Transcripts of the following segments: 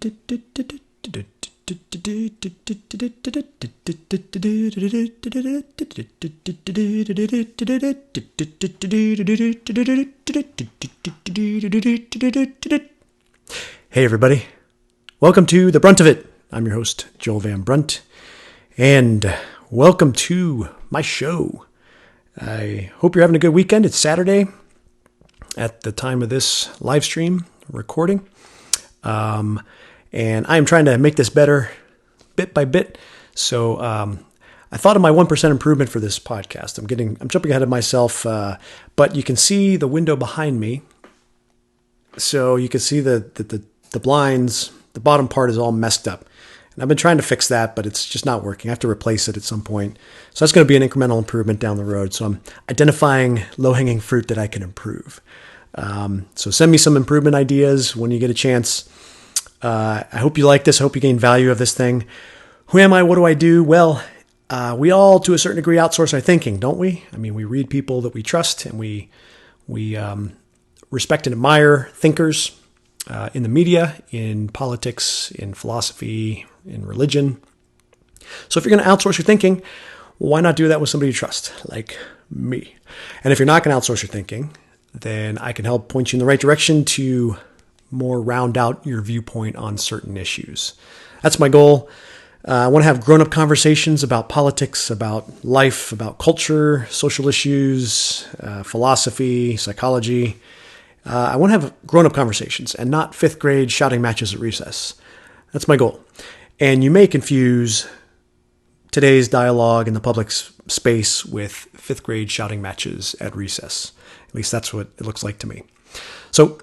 Hey everybody, welcome to The Brunt of It. I'm your host, Joel Van Brunt, and welcome to my show. I hope you're having a good weekend. It's Saturday at the time of this live stream recording, and I am trying to make this better bit by bit. So I thought of my 1% improvement for this podcast. I'm jumping ahead of myself, but you can see the window behind me. So you can see the blinds, the bottom part is all messed up. And I've been trying to fix that, but it's just not working. I have to replace it at some point. So that's going to be an incremental improvement down the road. So I'm identifying low-hanging fruit that I can improve. So send me some improvement ideas when you get a chance. I hope you like this. I hope you gain value of this thing. Who am I? What do I do? Well, we all, to a certain degree, outsource our thinking, don't we? I mean, we read people that we trust, and we respect and admire thinkers in the media, in politics, in philosophy, in religion. So if you're going to outsource your thinking, why not do that with somebody you trust, like me? And if you're not going to outsource your thinking, then I can help point you in the right direction to more round out your viewpoint on certain issues. That's my goal. I want to have grown-up conversations about politics, about life, about culture, social issues, philosophy, psychology. I want to have grown-up conversations and not fifth grade shouting matches at recess. That's my goal. And you may confuse today's dialogue in the public space with fifth grade shouting matches at recess. At least that's what it looks like to me. So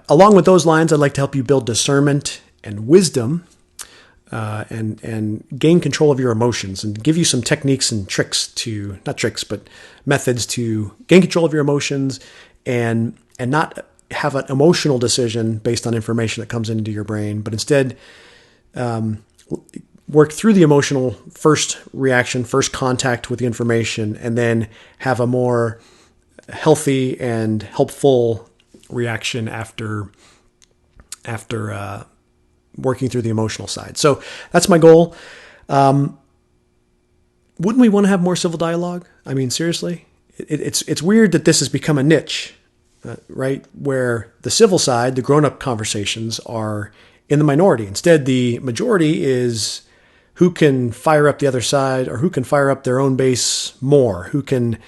along with those lines, I'd like to help you build discernment and wisdom and gain control of your emotions and give you some techniques and methods to gain control of your emotions and not have an emotional decision based on information that comes into your brain, but instead work through the emotional first reaction, first contact with the information, and then have a more healthy and helpful reaction after working through the emotional side. So that's my goal. Wouldn't we want to have more civil dialogue? I mean, seriously, it's weird that this has become a niche. Right? Where the civil side, the grown-up conversations are in the minority. Instead, the majority is who can fire up the other side or who can fire up their own base more, who can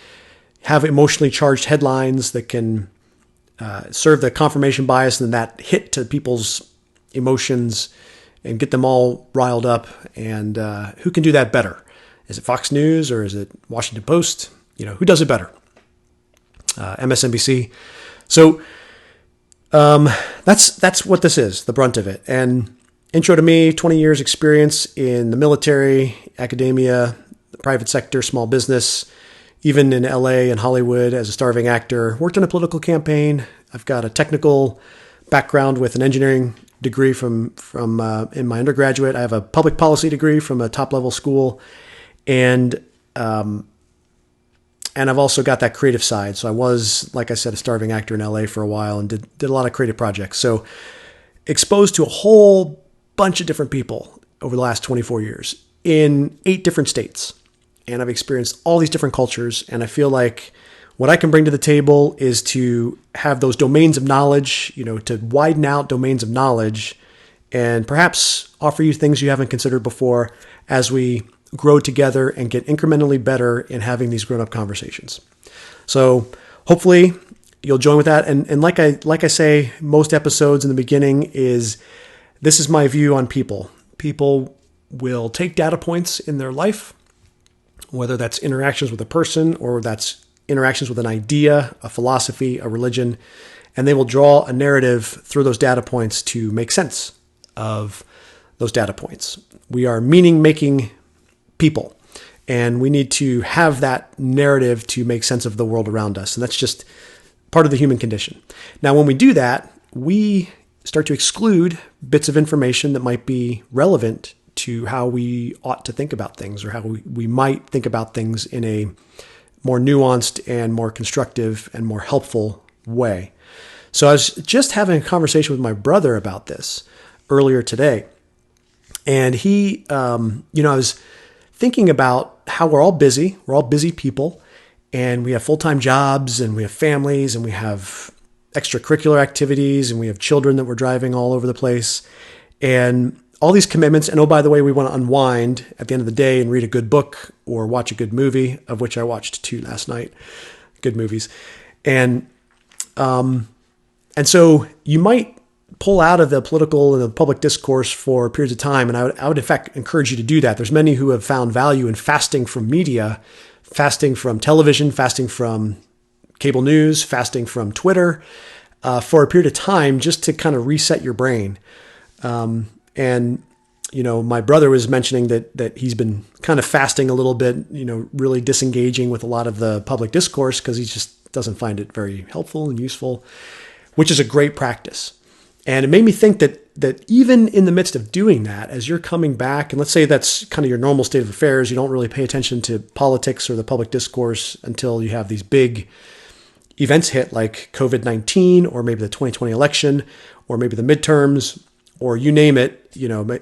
have emotionally charged headlines that can serve the confirmation bias and that hit to people's emotions and get them all riled up. And who can do that better? Is it Fox News or is it Washington Post? Who does it better? MSNBC. So that's what this is, the brunt of it. And intro to me, 20 years experience in the military, academia, the private sector, small business, even in LA and Hollywood as a starving actor. Worked on a political campaign. I've got a technical background with an engineering degree from in my undergraduate. I have a public policy degree from a top-level school. And I've also got that creative side. So I was, like I said, a starving actor in LA for a while and did a lot of creative projects. So exposed to a whole bunch of different people over the last 24 years in 8 different states. And I've experienced all these different cultures. And I feel like what I can bring to the table is to have those domains of knowledge, to widen out domains of knowledge and perhaps offer you things you haven't considered before as we grow together and get incrementally better in having these grown-up conversations. So hopefully you'll join with that. And like I say, most episodes in the beginning this is my view on people. People will take data points in their life, whether that's interactions with a person or that's interactions with an idea, a philosophy, a religion, and they will draw a narrative through those data points to make sense of those data points. We are meaning-making people, and we need to have that narrative to make sense of the world around us. And that's just part of the human condition. Now, when we do that, we start to exclude bits of information that might be relevant to how we ought to think about things or how we might think about things in a more nuanced and more constructive and more helpful way. So I was just having a conversation with my brother about this. earlier today. And he, I was thinking about how we're all busy. We're all busy people, and we have full-time jobs, and we have families, and we have extracurricular activities, and we have children that we're driving all over the place, and all these commitments. And oh, by the way, we want to unwind at the end of the day and read a good book or watch a good movie, of which I watched 2 last night. Good movies. And so you might pull out of the political and the public discourse for periods of time. And I would in fact encourage you to do that. There's many who have found value in fasting from media, fasting from television, fasting from cable news, fasting from Twitter, for a period of time, just to kind of reset your brain. My brother was mentioning that he's been kind of fasting a little bit, really disengaging with a lot of the public discourse because he just doesn't find it very helpful and useful, which is a great practice. And it made me think that even in the midst of doing that, as you're coming back, and let's say that's kind of your normal state of affairs, you don't really pay attention to politics or the public discourse until you have these big events hit, like COVID-19, or maybe the 2020 election, or maybe the midterms, or you name it,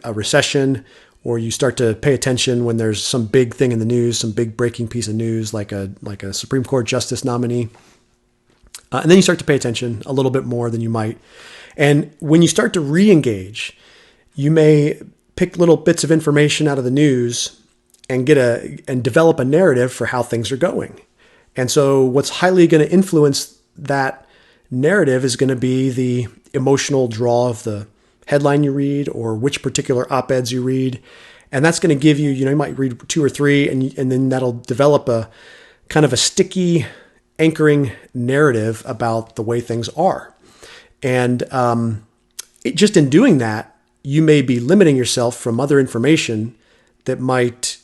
a recession, or you start to pay attention when there's some big thing in the news, some big breaking piece of news, like a Supreme Court justice nominee. And then you start to pay attention a little bit more than you might. And when you start to re-engage, you may pick little bits of information out of the news and develop a narrative for how things are going. And so what's highly going to influence that narrative is going to be the emotional draw of the headline you read or which particular op-eds you read. And that's going to give you, you might read 2 or 3 and then that'll develop a kind of a sticky anchoring narrative about the way things are. And just in doing that, you may be limiting yourself from other information that might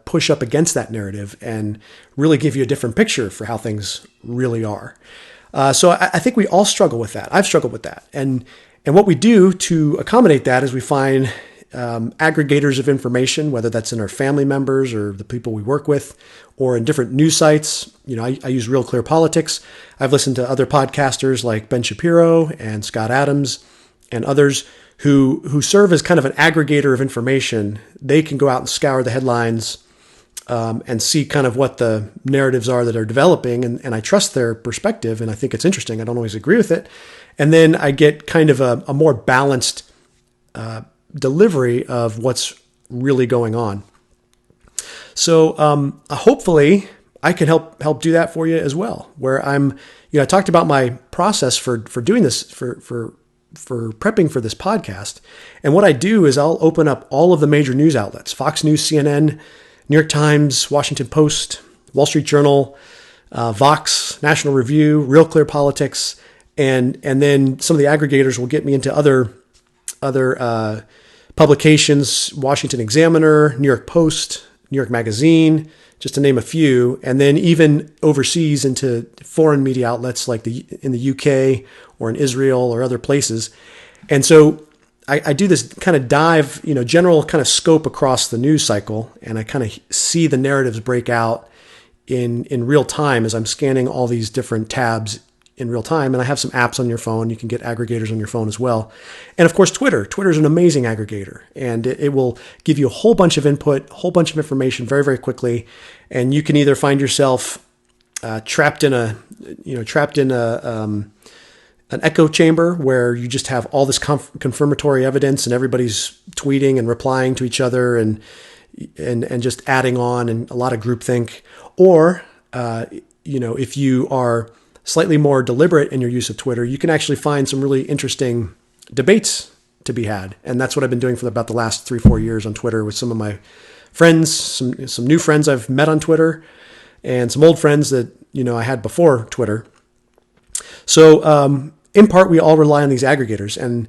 push up against that narrative and really give you a different picture for how things really are. So I think we all struggle with that. I've struggled with that. And what we do to accommodate that is we find aggregators of information, whether that's in our family members or the people we work with, or in different news sites. I use Real Clear Politics. I've listened to other podcasters like Ben Shapiro and Scott Adams and others who serve as kind of an aggregator of information. They can go out and scour the headlines and see kind of what the narratives are that are developing. And I trust their perspective, and I think it's interesting. I don't always agree with it. And then I get kind of a more balanced delivery of what's really going on. So hopefully I can help do that for you as well, where I talked about my process for doing this, for prepping for this podcast. And what I do is I'll open up all of the major news outlets: Fox News, CNN, New York Times, Washington Post, Wall Street Journal, Vox, National Review, Real Clear Politics, and then some of the aggregators will get me into other publications: Washington Examiner, New York Post, New York Magazine, just to name a few, and then even overseas into foreign media outlets like in the UK or in Israel or other places. And so I do this kind of dive, general kind of scope across the news cycle, and I kind of see the narratives break out in real time as I'm scanning all these different tabs in real time. And I have some apps on your phone. You can get aggregators on your phone as well. And of course, Twitter. Twitter is an amazing aggregator, and it will give you a whole bunch of input, a whole bunch of information very, very quickly. And you can either find yourself trapped in an echo chamber where you just have all this confirmatory evidence and everybody's tweeting and replying to each other and just adding on and a lot of groupthink. Or, if you are slightly more deliberate in your use of Twitter, you can actually find some really interesting debates to be had. And that's what I've been doing for about the last 3-4 years on Twitter with some of my friends, some new friends I've met on Twitter, and some old friends that, I had before Twitter. So, in part, we all rely on these aggregators. And,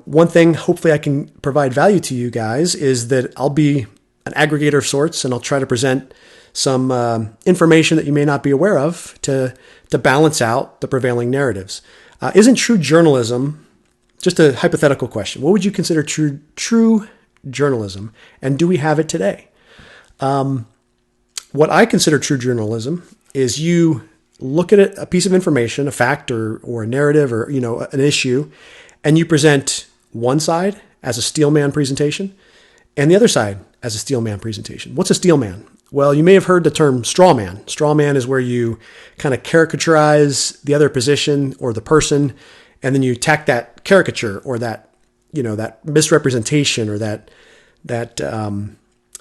one thing hopefully I can provide value to you guys is that I'll be an aggregator of sorts, and I'll try to present some information that you may not be aware of to balance out the prevailing narratives. Isn't true journalism, just a hypothetical question, what would you consider true journalism, and do we have it today? What I consider true journalism is you look at a piece of information, a fact or a narrative or, an issue, and you present one side as a steel man presentation and the other side as a steel man presentation. What's a steel man? Well, you may have heard the term straw man. Straw man is where you kind of caricaturize the other position or the person, and then you tack that caricature or that, that misrepresentation or that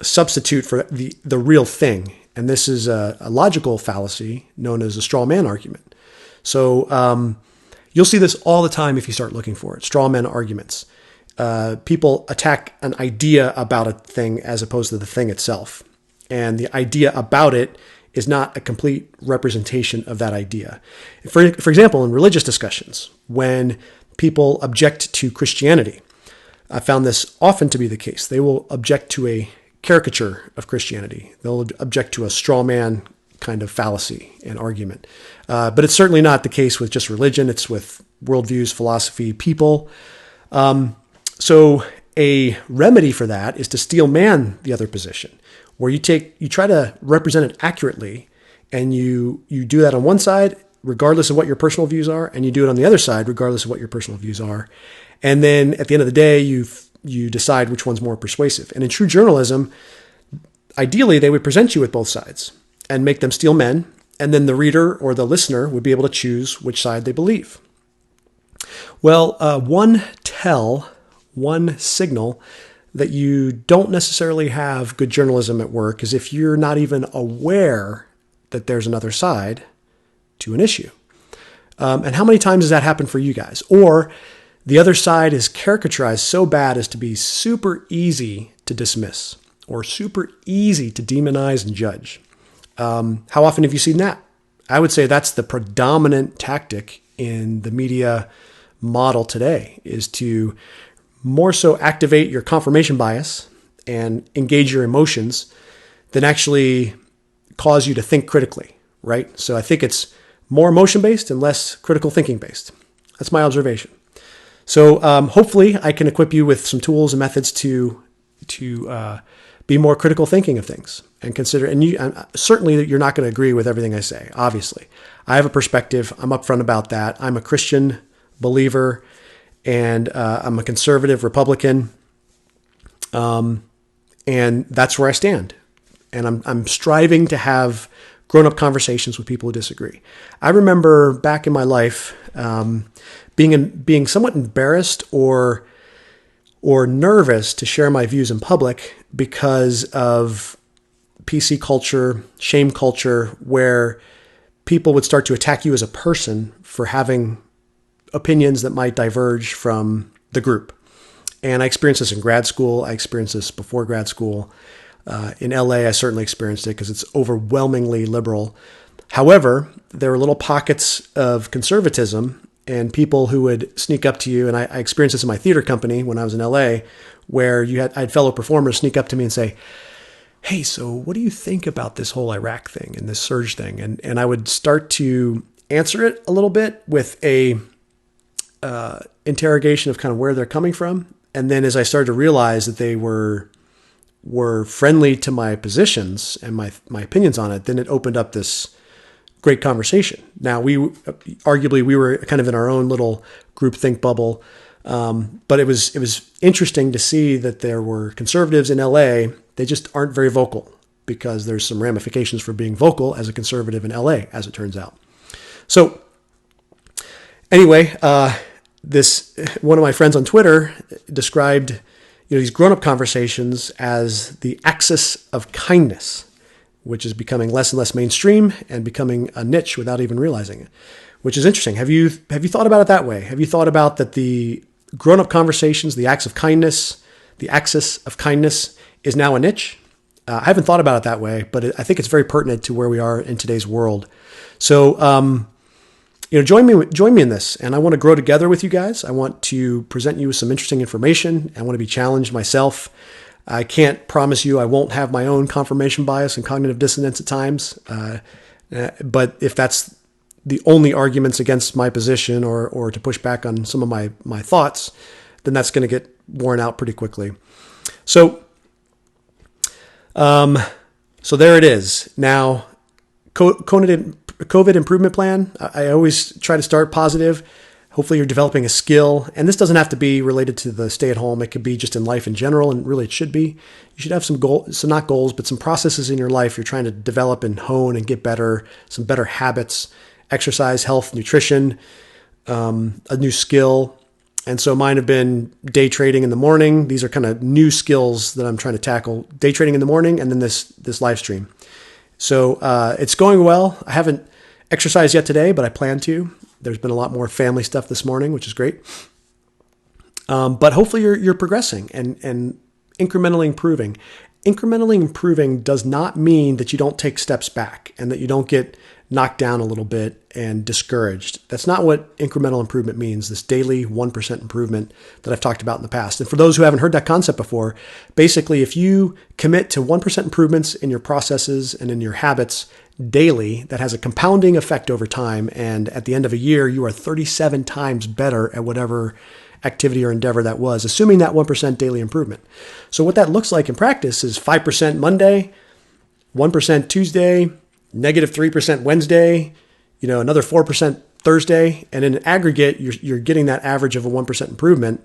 substitute for the real thing. And this is a logical fallacy known as a straw man argument. So you'll see this all the time if you start looking for it. Straw man arguments. People attack an idea about a thing as opposed to the thing itself. And the idea about it is not a complete representation of that idea. For example, in religious discussions, when people object to Christianity, I found this often to be the case. They will object to a caricature of Christianity. They'll object to a straw man kind of fallacy and argument. But it's certainly not the case with just religion. It's with worldviews, philosophy, people. So a remedy for that is to steel man the other position, where you try to represent it accurately, and you do that on one side, regardless of what your personal views are, and you do it on the other side, regardless of what your personal views are. And then at the end of the day, you decide which one's more persuasive. And in true journalism, ideally, they would present you with both sides and make them steel men, and then the reader or the listener would be able to choose which side they believe. Well, one signal that you don't necessarily have good journalism at work is if you're not even aware that there's another side to an issue. And how many times has that happened for you guys? Or the other side is caricaturized so bad as to be super easy to dismiss or super easy to demonize and judge. How often have you seen that? I would say that's the predominant tactic in the media model today, is to more so activate your confirmation bias and engage your emotions than actually cause you to think critically, right? So I think it's more emotion-based and less critical thinking-based. That's my observation. So hopefully I can equip you with some tools and methods to be more critical thinking of things and consider. And certainly you're not going to agree with everything I say. Obviously, I have a perspective. I'm upfront about that. I'm a Christian believer, and I'm a conservative Republican, and that's where I stand. And I'm striving to have grown-up conversations with people who disagree. I remember back in my life being somewhat embarrassed or nervous to share my views in public because of PC culture, shame culture, where people would start to attack you as a person for having opinions that might diverge from the group. And I experienced this in grad school. I experienced this before grad school. In LA, I certainly experienced it because it's overwhelmingly liberal. However, there were little pockets of conservatism and people who would sneak up to you. And I experienced this in my theater company when I was in LA, where I had fellow performers sneak up to me and say, "Hey, so what do you think about this whole Iraq thing and this surge thing?" And I would start to answer it a little bit with a interrogation of kind of where they're coming from. And then as I started to realize that they were friendly to my positions and my opinions on it, then it opened up this great conversation. Now, we were kind of in our own little groupthink bubble, but it was interesting to see that there were conservatives in LA. They just aren't very vocal, because there's some ramifications for being vocal as a conservative in LA, as it turns out. So anyway, one of my friends on Twitter described these grown-up conversations as the axis of kindness, which is becoming less and less mainstream and becoming a niche without even realizing it, which is interesting. Have you thought about it that way? Have you thought about that the grown-up conversations, the axis of kindness is now a niche? I haven't thought about it that way, but I think it's very pertinent to where we are in today's world. So, join me in this, and I want to grow together with you guys. I want to present you with some interesting information. I want to be challenged myself. I can't promise you I won't have my own confirmation bias and cognitive dissonance at times. But if that's the only arguments against my position or to push back on some of my thoughts, then that's going to get worn out pretty quickly. So there it is. Now, COVID improvement plan. I always try to start positive. Hopefully you're developing a skill, and this doesn't have to be related to the stay at home. It could be just in life in general, and really it should be. You should have some goals, so not goals, but some processes in your life you're trying to develop and hone and get better, some better habits, exercise, health, nutrition, a new skill. And so mine have been day trading in the morning. These are kind of new skills that I'm trying to tackle. Day trading in the morning, and then this live stream. So it's going well. I haven't exercised yet today, but I plan to. There's been a lot more family stuff this morning, which is great. But hopefully you're progressing and incrementally improving. Incrementally improving does not mean that you don't take steps back and that you don't get knocked down a little bit and discouraged. That's not what incremental improvement means, this daily 1% improvement that I've talked about in the past. And for those who haven't heard that concept before, basically if you commit to 1% improvements in your processes and in your habits daily, that has a compounding effect over time. And at the end of a year, you are 37 times better at whatever activity or endeavor that was, assuming that 1% daily improvement. So what that looks like in practice is 5% Monday, 1% Tuesday, negative 3% Wednesday, another 4% Thursday. And in aggregate, you're getting that average of a 1% improvement.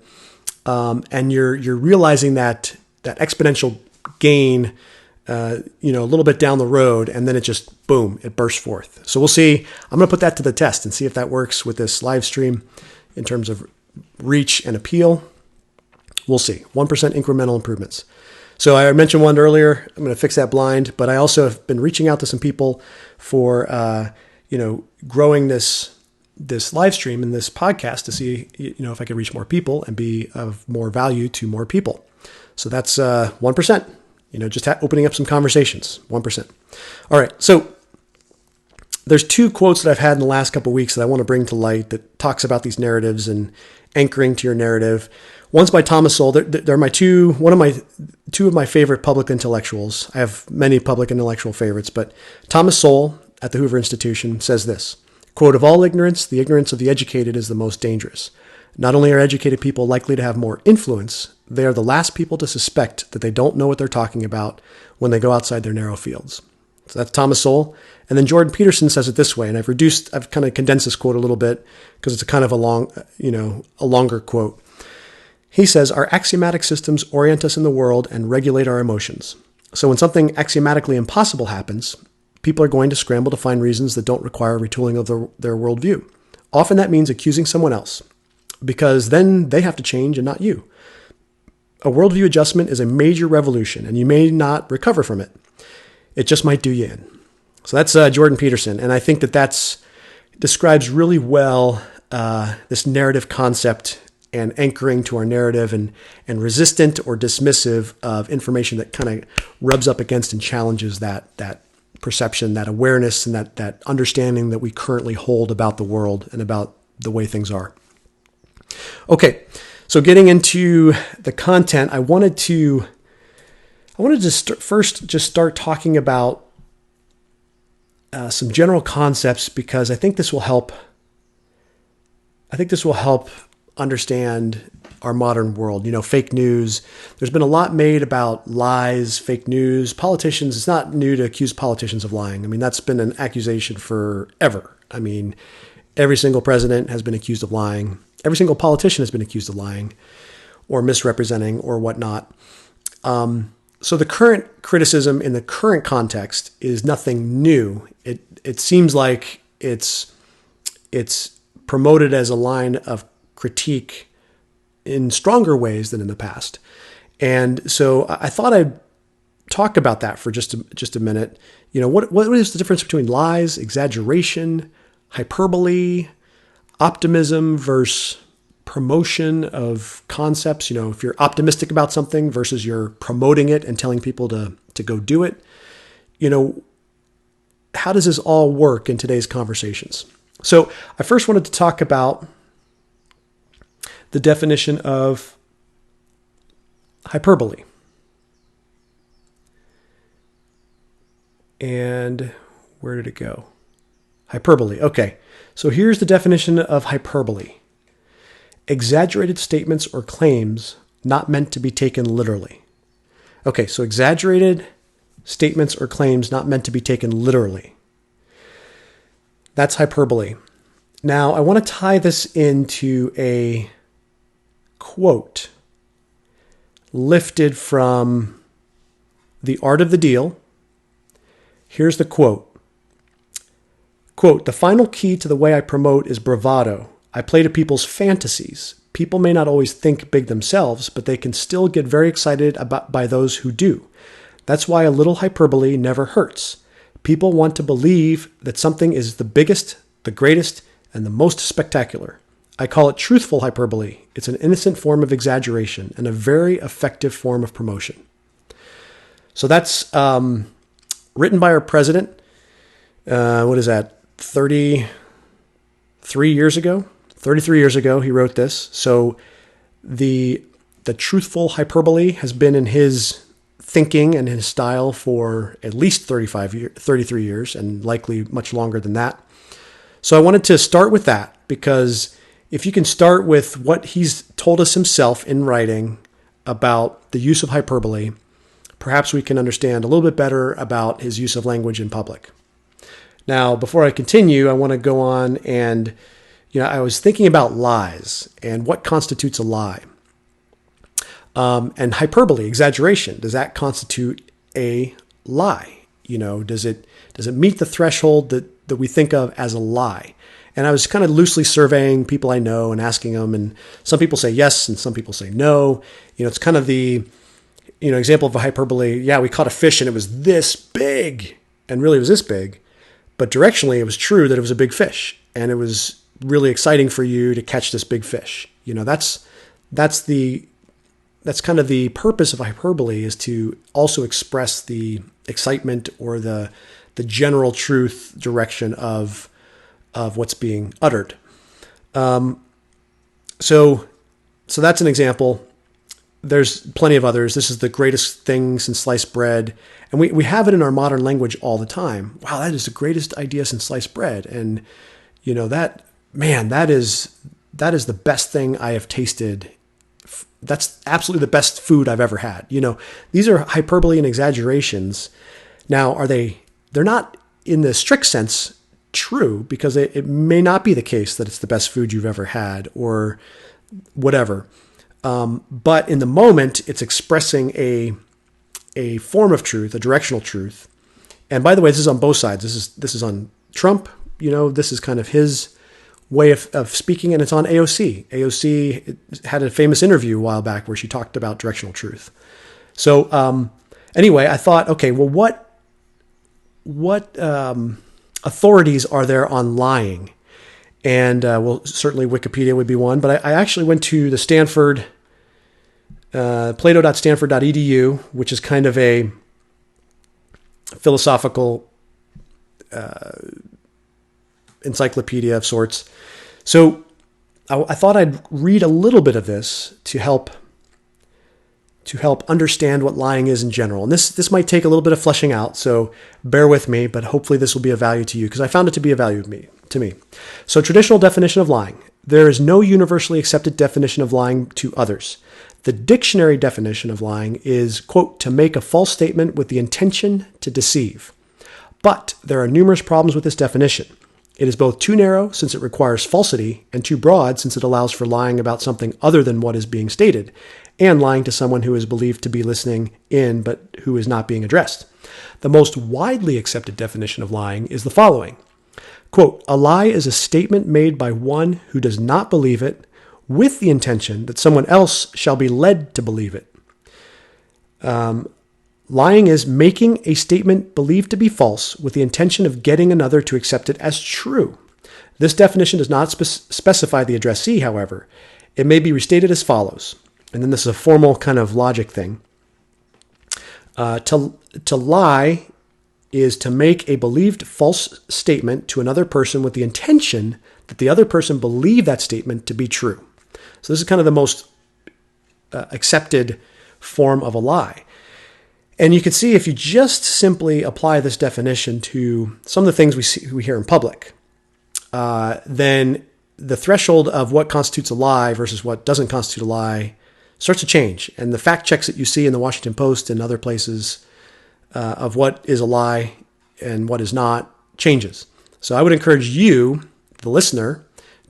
And you're realizing that exponential gain, a little bit down the road, and then it just, boom, it bursts forth. So we'll see. I'm going to put that to the test and see if that works with this live stream in terms of reach and appeal. We'll see. 1% incremental improvements. So I mentioned one earlier. I'm going to fix that blind, but I also have been reaching out to some people for, growing this live stream and this podcast to see, if I could reach more people and be of more value to more people. So that's 1%. Just opening up some conversations, 1%. All right. So there's two quotes that I've had in the last couple of weeks that I want to bring to light that talks about these narratives and anchoring to your narrative. One's by Thomas Sowell. They're two of my favorite public intellectuals. I have many public intellectual favorites, but Thomas Sowell at the Hoover Institution says this, quote, "Of all ignorance, the ignorance of the educated is the most dangerous. Not only are educated people likely to have more influence, they are the last people to suspect that they don't know what they're talking about when they go outside their narrow fields." So that's Thomas Sowell. And then Jordan Peterson says it this way, and I've kind of condensed this quote a little bit because it's a kind of a longer quote. He says, "Our axiomatic systems orient us in the world and regulate our emotions. So when something axiomatically impossible happens, people are going to scramble to find reasons that don't require retooling of their worldview. Often that means accusing someone else, because then they have to change and not you. A worldview adjustment is a major revolution, and you may not recover from it. It just might do you in." So that's Jordan Peterson, and I think that describes really well this narrative concept and anchoring to our narrative and resistant or dismissive of information that kind of rubs up against and challenges that perception, that awareness, and that understanding that we currently hold about the world and about the way things are. Okay, so getting into the content, I wanted to first start talking about some general concepts, because I think this will help understand our modern world. Fake news. There's been a lot made about lies, fake news. Politicians, it's not new to accuse politicians of lying. I mean, that's been an accusation forever. I mean, every single president has been accused of lying. Every single politician has been accused of lying or misrepresenting or whatnot. So the current criticism in the current context is nothing new. It seems like it's promoted as a line of critique in stronger ways than in the past. And so I thought I'd talk about that for just a minute. What is the difference between lies, exaggeration, hyperbole, optimism versus promotion of concepts? If you're optimistic about something versus you're promoting it and telling people to go do it, how does this all work in today's conversations? So I first wanted to talk about the definition of hyperbole. And where did it go? Hyperbole. Okay. So here's the definition of hyperbole. Exaggerated statements or claims not meant to be taken literally. Okay, so exaggerated statements or claims not meant to be taken literally. That's hyperbole. Now, I want to tie this into a quote lifted from The Art of the Deal. Here's the quote. Quote, "The final key to the way I promote is bravado. I play to people's fantasies. People may not always think big themselves, but they can still get very excited by those who do. That's why a little hyperbole never hurts. People want to believe that something is the biggest, the greatest, and the most spectacular. I call it truthful hyperbole. It's an innocent form of exaggeration and a very effective form of promotion." So that's written by our president. What is that? 33 years ago. 33 years ago, he wrote this. So the truthful hyperbole has been in his thinking and his style for at least 33 years, and likely much longer than that. So I wanted to start with that, because if you can start with what he's told us himself in writing about the use of hyperbole, perhaps we can understand a little bit better about his use of language in public. Now, before I continue, I want to go on and, I was thinking about lies and what constitutes a lie. And hyperbole, exaggeration, does that constitute a lie? Does it meet the threshold that we think of as a lie? And I was kind of loosely surveying people I know and asking them, and some people say yes and some people say no. It's kind of the example of a hyperbole. Yeah, we caught a fish and it was this big, and really it was this big, but directionally it was true that it was a big fish, and it was really exciting for you to catch this big fish. That's kind of the purpose of hyperbole, is to also express the excitement or the general truth direction of what's being uttered. So that's an example. There's plenty of others. This is the greatest thing since sliced bread. And we have it in our modern language all the time. Wow, that is the greatest idea since sliced bread. And, that is the best thing I have tasted. That's absolutely the best food I've ever had. These are hyperbole and exaggerations. Now, they're not in the strict sense true, because it may not be the case that it's the best food you've ever had or whatever. But in the moment, it's expressing a form of truth, a directional truth. And by the way, this is on both sides. This is on Trump. This is kind of his way of speaking, and it's on AOC. AOC had a famous interview a while back where she talked about directional truth. So anyway, I thought, okay, well, what authorities are there on lying? And certainly Wikipedia would be one, but I actually went to the Stanford, plato.stanford.edu, which is kind of a philosophical encyclopedia of sorts. So I thought I'd read a little bit of this to help understand what lying is in general. And this might take a little bit of fleshing out, so bear with me, but hopefully this will be of value to you, because I found it to be of value to me. So, traditional definition of lying. There is no universally accepted definition of lying to others. The dictionary definition of lying is, quote, "to make a false statement with the intention to deceive." But there are numerous problems with this definition. It is both too narrow, since it requires falsity, and too broad, since it allows for lying about something other than what is being stated, and lying to someone who is believed to be listening in but who is not being addressed. The most widely accepted definition of lying is the following. Quote, "A lie is a statement made by one who does not believe it, with the intention that someone else shall be led to believe it." Lying is making a statement believed to be false with the intention of getting another to accept it as true. This definition does not specify the addressee, however. It may be restated as follows. And then this is a formal kind of logic thing. To lie is to make a believed false statement to another person with the intention that the other person believe that statement to be true. So this is kind of the most accepted form of a lie. And you can see, if you just simply apply this definition to some of the things we hear in public, then the threshold of what constitutes a lie versus what doesn't constitute a lie starts to change. And the fact checks that you see in the Washington Post and other places of what is a lie and what is not changes. So I would encourage you, the listener,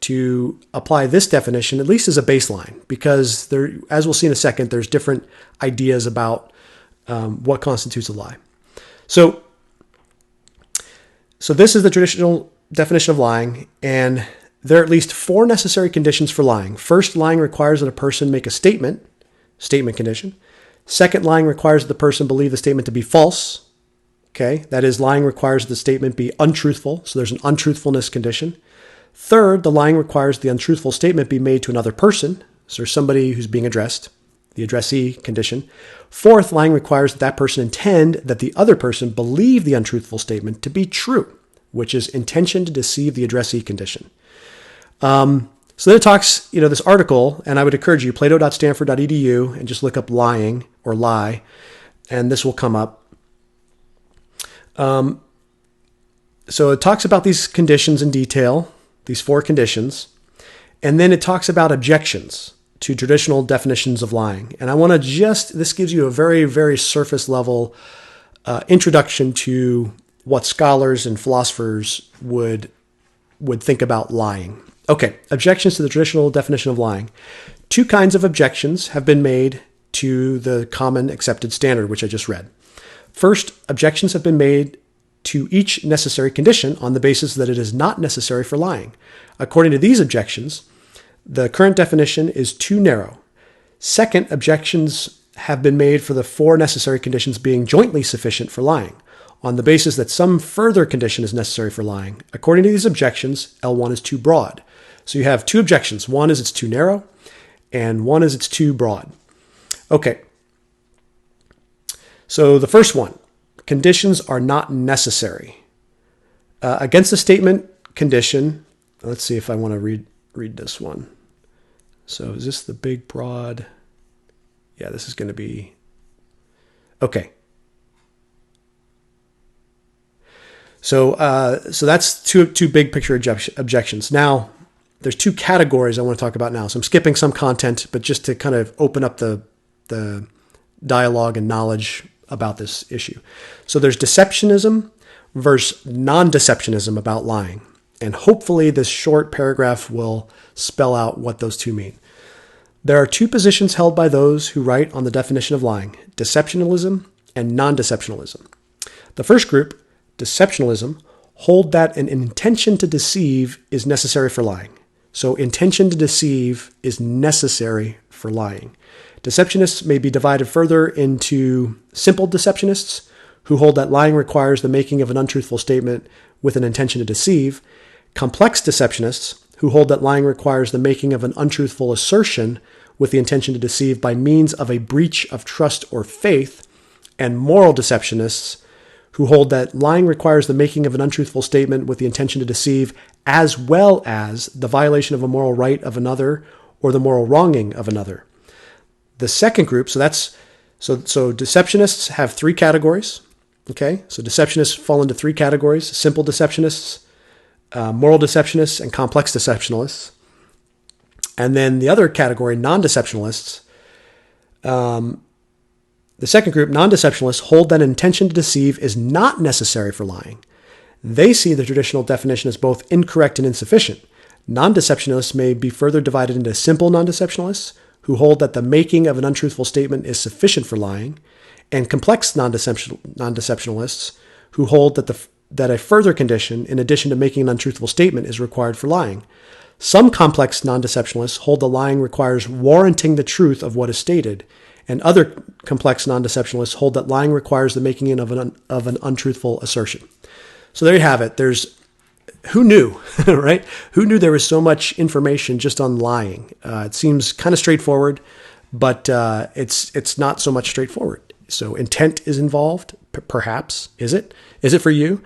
to apply this definition, at least as a baseline, because there, as we'll see in a second, there's different ideas about what constitutes a lie. So this is the traditional definition of lying, and there are at least 4 necessary conditions for lying. First, lying requires that a person make a statement condition. Second, lying requires that the person believe the statement to be false. Okay, that is, lying requires the statement be untruthful, so there's an untruthfulness condition. Third, the lying requires the untruthful statement be made to another person, so there's somebody who's being addressed, the addressee condition. Fourth, lying requires that that person intend that the other person believe the untruthful statement to be true, which is intention to deceive the addressee condition. So then it talks, this article, and I would encourage you, plato.stanford.edu, and just look up lying or lie, and this will come up. So it talks about these conditions in detail, these 4 conditions, and then it talks about objections to traditional definitions of lying. And I want to this gives you a very, very surface level introduction to what scholars and philosophers would think about lying. Okay, objections to the traditional definition of lying. 2 kinds of objections have been made to the common accepted standard, which I just read. First, objections have been made to each necessary condition on the basis that it is not necessary for lying. According to these objections, the current definition is too narrow. Second, objections have been made for the 4 necessary conditions being jointly sufficient for lying, on the basis that some further condition is necessary for lying. According to these objections, L1 is too broad. So you have 2 objections. One is it's too narrow, and one is it's too broad. Okay. So the first one, conditions are not necessary. Against the statement condition, let's see if I want to read this one. So is this the big, broad? Yeah, this is going to be... Okay. So that's two big picture objections. Now, there's 2 categories I want to talk about now. So I'm skipping some content, but just to kind of open up the dialogue and knowledge about this issue. So there's deceptionism versus non-deceptionism about lying. And hopefully this short paragraph will spell out what those 2 mean. There are 2 positions held by those who write on the definition of lying: deceptionalism and non-deceptionalism. The first group, deceptionalism, hold that an intention to deceive is necessary for lying. So intention to deceive is necessary for lying. Deceptionists may be divided further into simple deceptionists, who hold that lying requires the making of an untruthful statement with an intention to deceive; complex deceptionists, who hold that lying requires the making of an untruthful assertion with the intention to deceive by means of a breach of trust or faith; and moral deceptionists, who hold that lying requires the making of an untruthful statement with the intention to deceive, as well as the violation of a moral right of another or the moral wronging of another. The second group, so deceptionists have 3 categories. Okay, so deceptionists fall into 3 categories: simple deceptionists, moral deceptionists, and complex deceptionalists. And then the other category, non-deceptionalists. The second group, non-deceptionalists, hold that intention to deceive is not necessary for lying. They see the traditional definition as both incorrect and insufficient. Non-deceptionalists may be further divided into simple non-deceptionalists, who hold that the making of an untruthful statement is sufficient for lying, and complex non-deceptionalists, who hold that a further condition, in addition to making an untruthful statement, is required for lying. Some complex non-deceptionalists hold the lying requires warranting the truth of what is stated, and other complex non-deceptionalists hold that lying requires the making of an untruthful assertion. So there you have it. Who knew, right? Who knew there was so much information just on lying? It seems kind of straightforward, but it's not so much straightforward. So intent is involved, perhaps. Is it? Is it for you?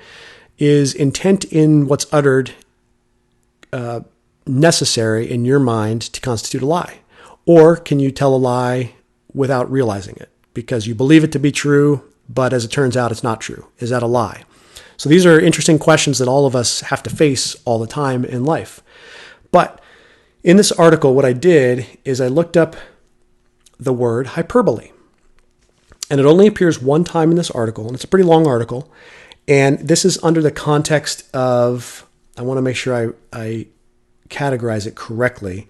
Is intent in what's uttered necessary in your mind to constitute a lie? Or can you tell a lie without realizing it because you believe it to be true, but as it turns out, it's not true? Is that a lie? So these are interesting questions that all of us have to face all the time in life. But in this article, what I did is I looked up the word hyperbole. And it only appears one time in this article, and it's a pretty long article. And this is under the context of, I want to make sure I categorize it correctly.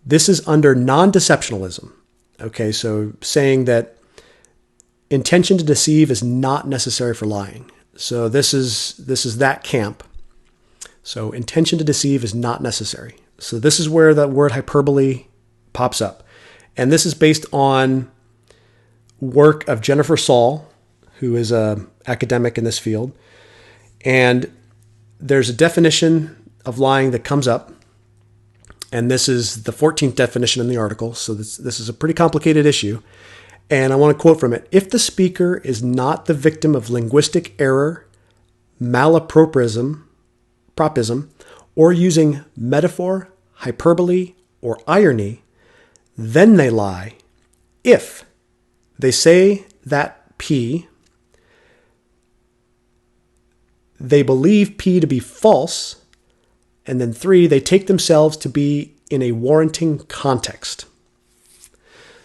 This is under non-deceptionalism. Okay, so saying that intention to deceive is not necessary for lying. So this is that camp. So intention to deceive is not necessary. So this is where the word hyperbole pops up. And this is based on work of Jennifer Sowell, who is an academic in this field. And there's a definition of lying that comes up. And this is the 14th definition in the article. So this is a pretty complicated issue. And I want to quote from it. If the speaker is not the victim of linguistic error, malapropism, or using metaphor, hyperbole, or irony, then they lie. If they say that P, they believe P to be false, and then 3, they take themselves to be in a warranting context.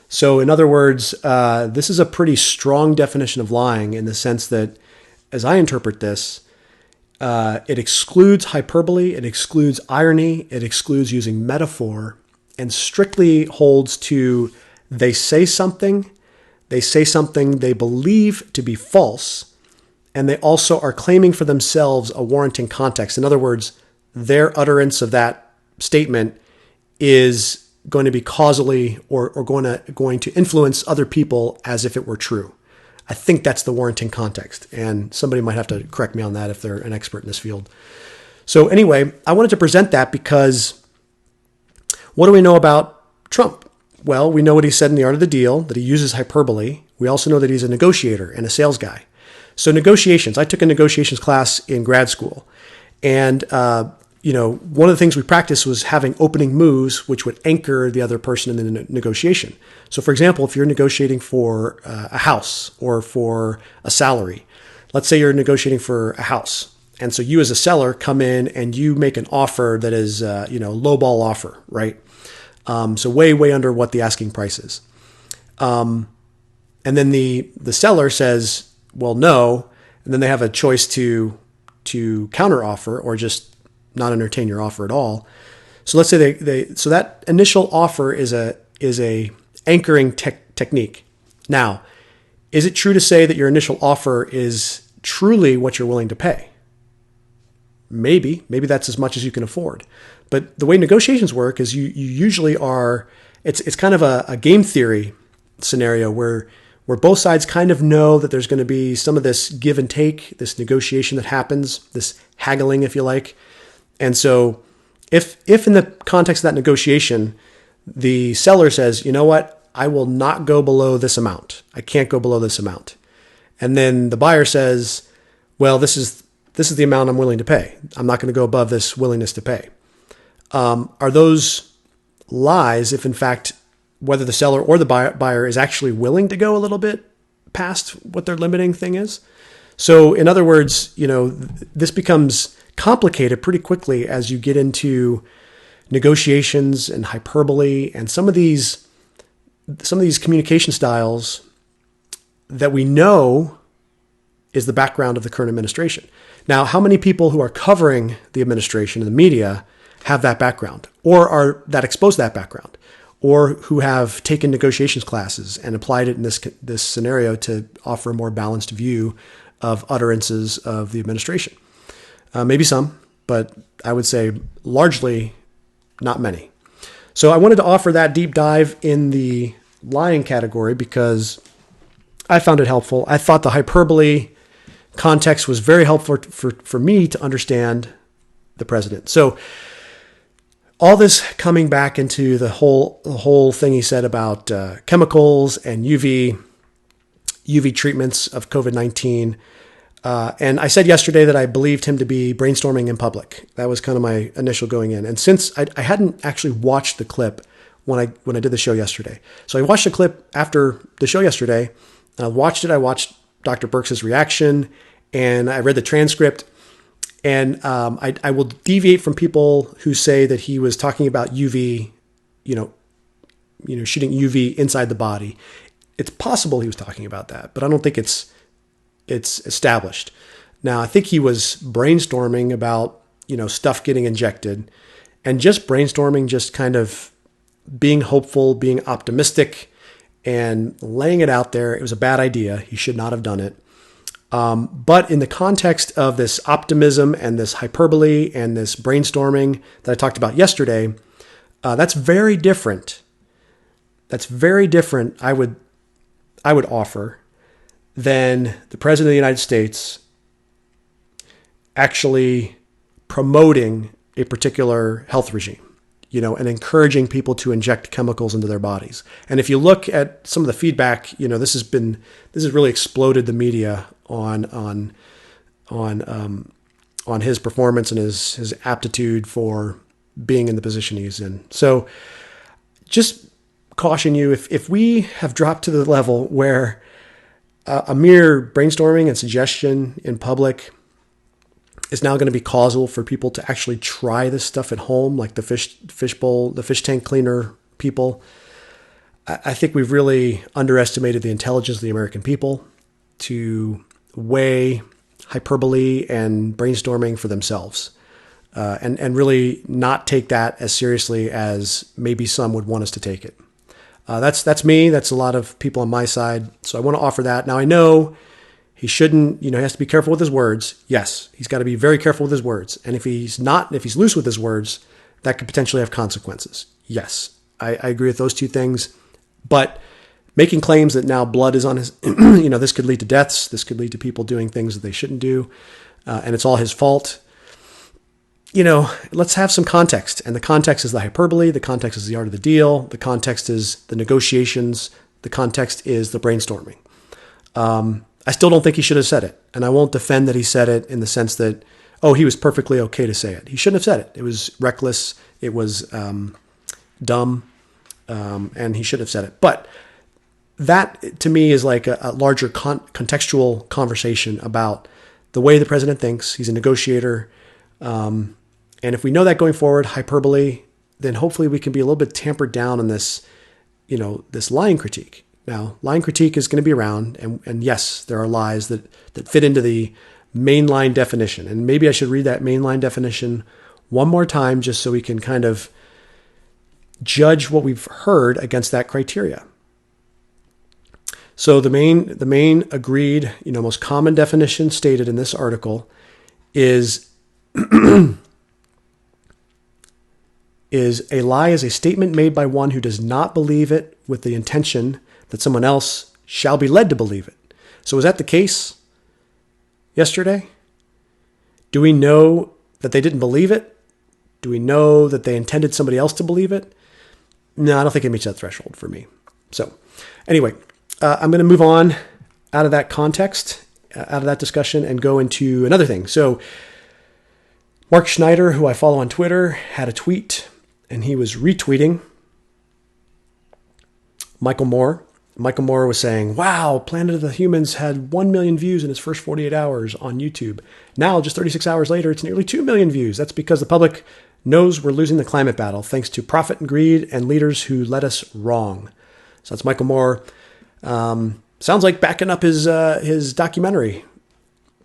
So in other words, this is a pretty strong definition of lying in the sense that, as I interpret this, it excludes hyperbole, it excludes irony, it excludes using metaphor, and strictly holds to they say something they believe to be false, and they also are claiming for themselves a warranting context. In other words, their utterance of that statement is going to be causally or going to influence other people as if it were true. I think that's the warranting context, and somebody might have to correct me on that if they're an expert in this field. So anyway, I wanted to present that because what do we know about Trump? Well, we know what he said in The Art of the Deal, that he uses hyperbole. We also know that he's a negotiator and a sales guy. So negotiations, I took a negotiations class in grad school, and one of the things we practiced was having opening moves, which would anchor the other person in the negotiation. So for example, if you're negotiating for a house or for a salary, let's say you're negotiating for a house. And so you as a seller come in and you make an offer that is, lowball offer, right? So way under what the asking price is. And then the seller says, well, no. And then they have a choice to counter offer or just not entertain your offer at all. So let's say so that initial offer is a anchoring technique. Now, is it true to say that your initial offer is truly what you're willing to pay? Maybe that's as much as you can afford. But the way negotiations work is you usually are, it's kind of a game theory scenario where both sides kind of know that there's going to be some of this give and take, this negotiation that happens, this haggling, if you like. And so if in the context of that negotiation, the seller says, you know what, I will not go below this amount. I can't go below this amount. And then the buyer says, well, this is the amount I'm willing to pay. I'm not going to go above this willingness to pay. Are those lies if in fact, whether the seller or the buyer is actually willing to go a little bit past what their limiting thing is? So in other words, this becomes complicated pretty quickly as you get into negotiations and hyperbole and some of these communication styles that we know is the background of the current administration. Now, how many people who are covering the administration and the media have that background or are that exposed to that background or who have taken negotiations classes and applied it in this scenario to offer a more balanced view of utterances of the administration? Maybe some, but I would say largely not many. So I wanted to offer that deep dive in the lying category because I found it helpful. I thought the hyperbole context was very helpful for me to understand the president. So all this coming back into the whole thing he said about chemicals and UV treatments of COVID-19. And I said yesterday that I believed him to be brainstorming in public. That was kind of my initial going in. And since I hadn't actually watched the clip when I did the show yesterday. So I watched the clip after the show yesterday. I watched Dr. Birx's reaction and I read the transcript. And I will deviate from people who say that he was talking about UV, shooting UV inside the body. It's possible he was talking about that, but I don't think it's established. Now, I think he was brainstorming about, stuff getting injected. and just brainstorming, just kind of being hopeful, being optimistic, and laying it out there. It was a bad idea. He should not have done it. But in the context of this optimism and this hyperbole and this brainstorming that I talked about yesterday, that's very different. That's very different, I would offer, than the President of the United States actually promoting a particular health regime, and encouraging people to inject chemicals into their bodies. And if you look at some of the feedback, this has really exploded the media on his performance and his aptitude for being in the position he's in. So just caution you, if we have dropped to the level where a mere brainstorming and suggestion in public is now going to be causal for people to actually try this stuff at home, like the fish tank cleaner people, I think we've really underestimated the intelligence of the American people to weigh hyperbole and brainstorming for themselves, and really not take that as seriously as maybe some would want us to take it. That's me. That's a lot of people on my side. So I want to offer that. Now I know he shouldn't, he has to be careful with his words. Yes, he's got to be very careful with his words. And if he's loose with his words, that could potentially have consequences. Yes, I agree with those two things. But making claims that now blood is on his, this could lead to deaths. This could lead to people doing things that they shouldn't do. And it's all his fault. Let's have some context. And the context is the hyperbole. The context is the art of the deal. The context is the negotiations. The context is the brainstorming. I still don't think he should have said it. And I won't defend that he said it in the sense that, he was perfectly okay to say it. He shouldn't have said it. It was reckless. It was dumb. And he should have said it. But that, to me, is like a larger contextual conversation about the way the president thinks. He's a negotiator. And if we know that going forward, hyperbole, then hopefully we can be a little bit tampered down on this, this lying critique. Now, lying critique is going to be around, and yes, there are lies that fit into the mainline definition. And maybe I should read that mainline definition one more time just so we can kind of judge what we've heard against that criteria. So the main agreed, most common definition stated in this article is a lie is a statement made by one who does not believe it with the intention that someone else shall be led to believe it. So was that the case yesterday? Do we know that they didn't believe it? Do we know that they intended somebody else to believe it? No, I don't think it meets that threshold for me. So anyway, I'm going to move on out of that context, out of that discussion, and go into another thing. So Mark Schneider, who I follow on Twitter, had a tweet, and he was retweeting Michael Moore. Michael Moore was saying, wow, Planet of the Humans had 1 million views in its first 48 hours on YouTube. Now, just 36 hours later, it's nearly 2 million views. That's because the public knows we're losing the climate battle thanks to profit and greed and leaders who led us wrong. So that's Michael Moore. Sounds like backing up his documentary,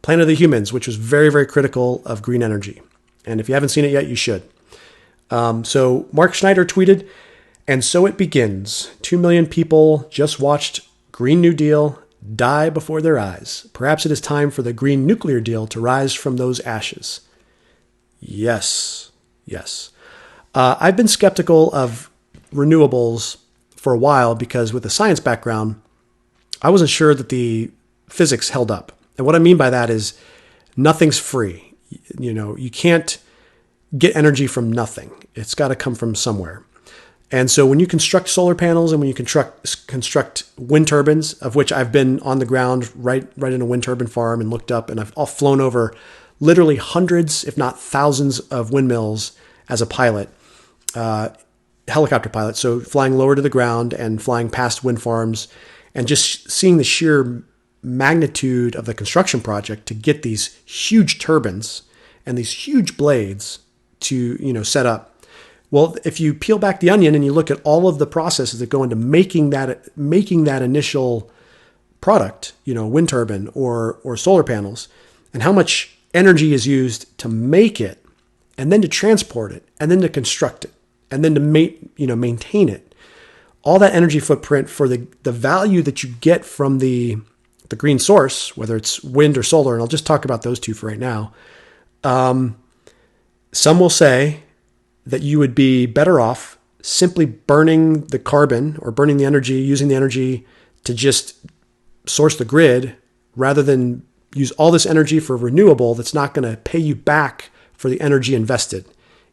Planet of the Humans, which was very, very critical of green energy. And if you haven't seen it yet, you should. So Mark Schneider tweeted, and so it begins. 2 million people just watched Green New Deal die before their eyes. Perhaps it is time for the Green Nuclear Deal to rise from those ashes. Yes. I've been skeptical of renewables for a while because with a science background, I wasn't sure that the physics held up. And what I mean by that is nothing's free. You can't get energy from nothing. It's got to come from somewhere. And so when you construct solar panels and when you construct wind turbines, of which I've been on the ground right in a wind turbine farm and looked up, and I've flown over literally hundreds, if not thousands of windmills as a pilot, helicopter pilot. So flying lower to the ground and flying past wind farms and just seeing the sheer magnitude of the construction project to get these huge turbines and these huge blades to, set up. Well, if you peel back the onion and you look at all of the processes that go into making that initial product, wind turbine or solar panels, and how much energy is used to make it, and then to transport it, and then to construct it, and then to maintain it. All that energy footprint for the value that you get from the green source, whether it's wind or solar, and I'll just talk about those two for right now. Some will say that you would be better off simply burning the carbon or burning the energy, using the energy to just source the grid, rather than use all this energy for renewable that's not going to pay you back for the energy invested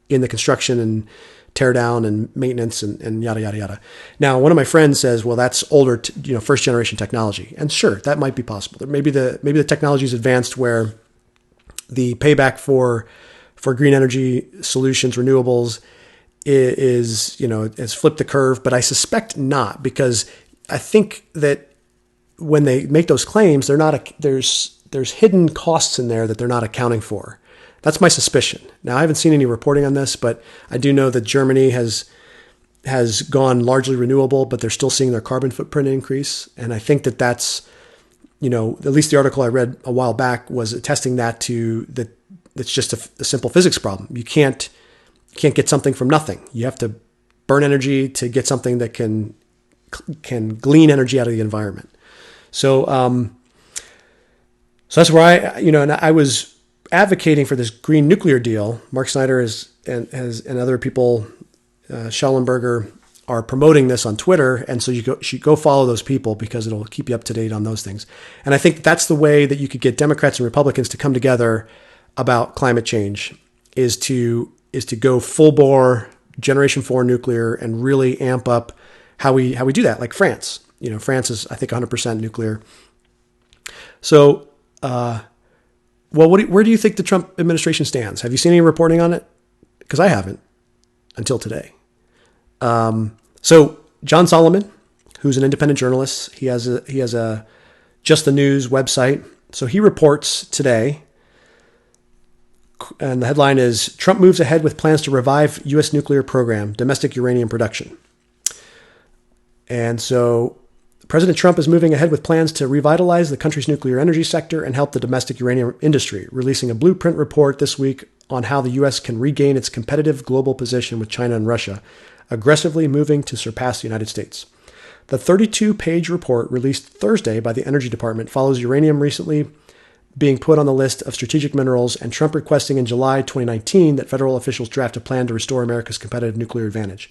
in the construction and tear down and maintenance and yada, yada, yada. Now, one of my friends says, well, that's older, first generation technology. And sure, that might be possible. Maybe the technology is advanced where the payback for green energy solutions, renewables, has flipped the curve, but I suspect not, because I think that when they make those claims, there's hidden costs in there that they're not accounting for. That's my suspicion. Now, I haven't seen any reporting on this, but I do know that Germany has gone largely renewable, but they're still seeing their carbon footprint increase. And I think that's, at least the article I read a while back was attesting that that's just a simple physics problem. You can't get something from nothing. You have to burn energy to get something that can glean energy out of the environment. So that's where and I was advocating for this green nuclear deal. Mark Snyder and other people, Schellenberger, are promoting this on Twitter. And so you should go follow those people, because it'll keep you up to date on those things. And I think that's the way that you could get Democrats and Republicans to come together about climate change, is to go full bore Generation 4 nuclear and really amp up how we do that. Like France, France is, I think, 100% nuclear. So, where do you think the Trump administration stands? Have you seen any reporting on it? Because I haven't until today. So John Solomon, who's an independent journalist, he has a Just the News website. So he reports today, and the headline is, Trump moves ahead with plans to revive U.S. nuclear program, domestic uranium production. And so President Trump is moving ahead with plans to revitalize the country's nuclear energy sector and help the domestic uranium industry, releasing a blueprint report this week on how the U.S. can regain its competitive global position with China and Russia, aggressively moving to surpass the United States. The 32-page report, released Thursday by the Energy Department, follows uranium recently being put on the list of strategic minerals, and Trump requesting in July 2019 that federal officials draft a plan to restore America's competitive nuclear advantage.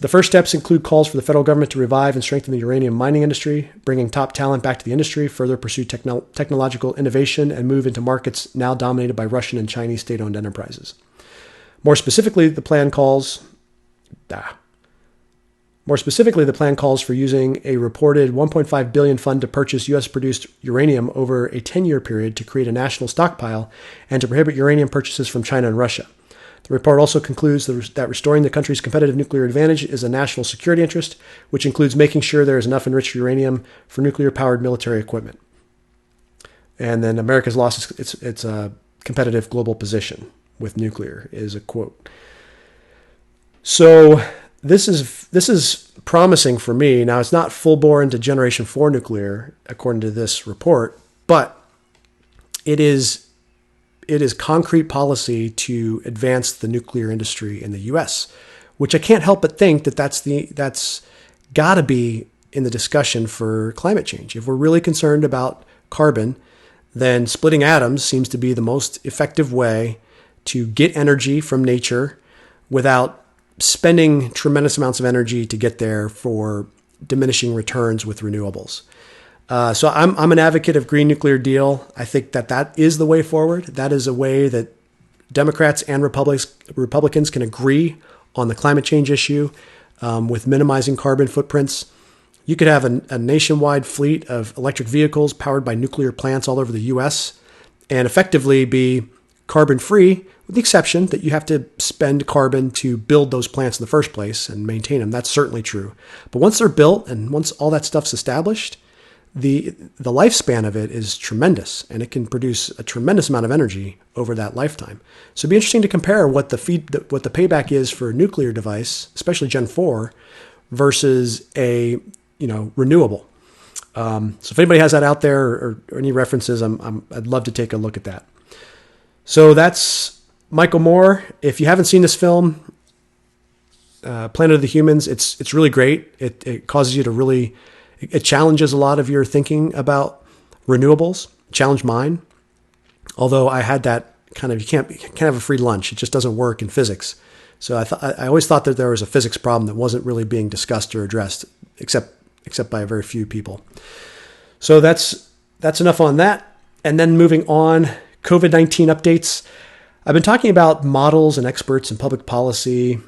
The first steps include calls for the federal government to revive and strengthen the uranium mining industry, bringing top talent back to the industry, further pursue technological innovation, and move into markets now dominated by Russian and Chinese state-owned enterprises. More specifically, the plan calls for using a reported $1.5 billion fund to purchase U.S.-produced uranium over a 10-year period to create a national stockpile and to prohibit uranium purchases from China and Russia. The report also concludes that restoring the country's competitive nuclear advantage is a national security interest, which includes making sure there is enough enriched uranium for nuclear-powered military equipment. And then America's lost its competitive global position with nuclear, is a quote. So this is promising for me. Now, it's not full bore into Generation 4 nuclear, according to this report, but it is concrete policy to advance the nuclear industry in the U.S., which I can't help but think that's got to be in the discussion for climate change. If we're really concerned about carbon, then splitting atoms seems to be the most effective way to get energy from nature without spending tremendous amounts of energy to get there for diminishing returns with renewables. So I'm an advocate of green nuclear deal. I think that is the way forward. That is a way that Democrats and Republicans can agree on the climate change issue, with minimizing carbon footprints. You could have a nationwide fleet of electric vehicles powered by nuclear plants all over the U.S. and effectively be carbon free, with the exception that you have to spend carbon to build those plants in the first place and maintain them. That's certainly true. But once they're built and once all that stuff's established, the lifespan of it is tremendous, and it can produce a tremendous amount of energy over that lifetime. So it'd be interesting to compare what the payback is for a nuclear device, especially Gen 4, versus a renewable. So if anybody has that out there or any references, I'd love to take a look at that. So that's Michael Moore. If you haven't seen this film, Planet of the Humans, it's really great. It causes you to really, it challenges a lot of your thinking about renewables, challenged mine. Although I had that kind of, you can't have a free lunch. It just doesn't work in physics. So I always thought that there was a physics problem that wasn't really being discussed or addressed, except by a very few people. So that's enough on that. And then moving on, COVID-19 updates. I've been talking about models and experts in public policy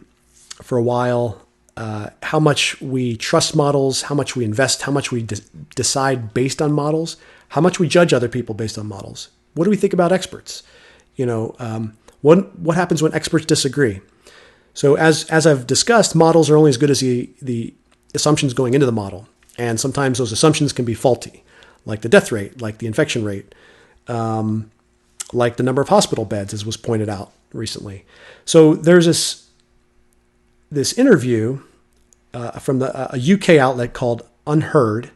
for a while, how much we trust models, how much we invest, how much we decide based on models, how much we judge other people based on models. What do we think about experts? What happens when experts disagree? So as I've discussed, models are only as good as the assumptions going into the model. And sometimes those assumptions can be faulty, like the death rate, like the infection rate, like the number of hospital beds, as was pointed out recently. So there's this interview from a UK outlet called Unheard.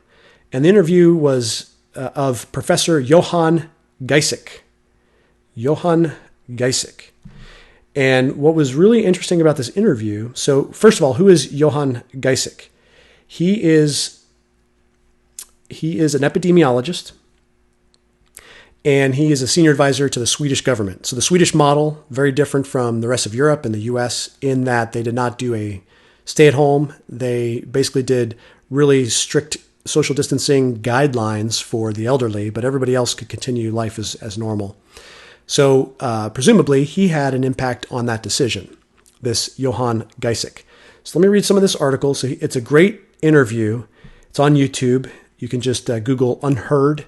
And the interview was of Professor Johan Giesecke. Johan Giesecke. And what was really interesting about this interview, so first of all, who is Johan Giesecke? He is an epidemiologist, and he is a senior advisor to the Swedish government. So the Swedish model, very different from the rest of Europe and the US in that they did not do a stay-at-home. They basically did really strict social distancing guidelines for the elderly, but everybody else could continue life as normal. So presumably he had an impact on that decision, this Johan Giesecke. So let me read some of this article. So it's a great interview. It's on YouTube. You can just Google Unheard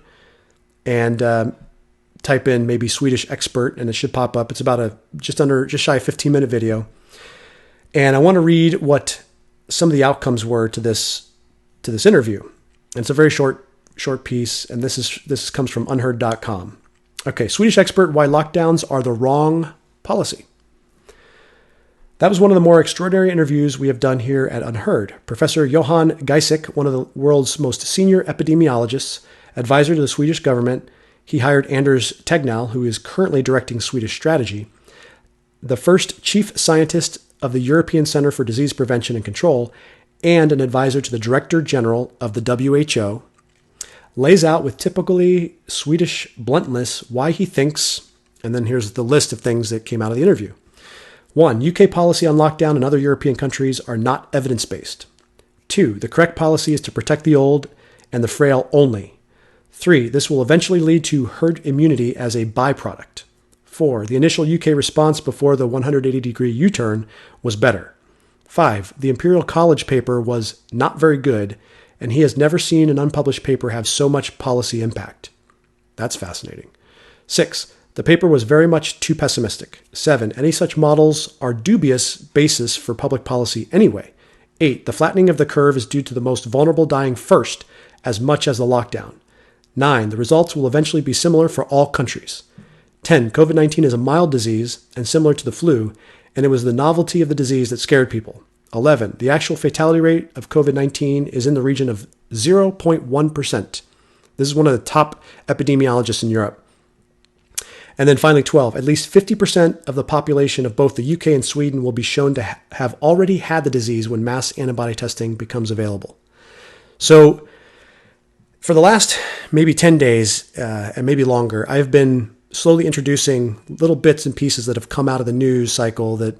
and type in maybe Swedish expert, and it should pop up. It's about just shy of 15-minute video. And I want to read what some of the outcomes were to this interview. And it's a very short piece, and this comes from unheard.com. Okay, Swedish expert, why lockdowns are the wrong policy. That was one of the more extraordinary interviews we have done here at Unheard. Professor Johan Giesecke, one of the world's most senior epidemiologists, advisor to the Swedish government, he hired Anders Tegnell, who is currently directing Swedish strategy, the first chief scientist of the European Center for Disease Prevention and Control, and an advisor to the Director General of the WHO, lays out with typically Swedish bluntness why he thinks, and then here's the list of things that came out of the interview. 1. UK policy on lockdown in other European countries are not evidence-based. 2. The correct policy is to protect the old and the frail only. 3. This will eventually lead to herd immunity as a byproduct. 4. The initial UK response before the 180-degree U-turn was better. 5. The Imperial College paper was not very good, and he has never seen an unpublished paper have so much policy impact. That's fascinating. 6. The paper was very much too pessimistic. 7. Any such models are dubious basis for public policy anyway. 8. The flattening of the curve is due to the most vulnerable dying first, as much as the lockdown. 9. The results will eventually be similar for all countries. 10. COVID-19 is a mild disease and similar to the flu, and it was the novelty of the disease that scared people. 11. The actual fatality rate of COVID-19 is in the region of 0.1%. This is one of the top epidemiologists in Europe. And then finally, 12. At least 50% of the population of both the UK and Sweden will be shown to have already had the disease when mass antibody testing becomes available. So for the last maybe 10 days and maybe longer, I've been slowly introducing little bits and pieces that have come out of the news cycle that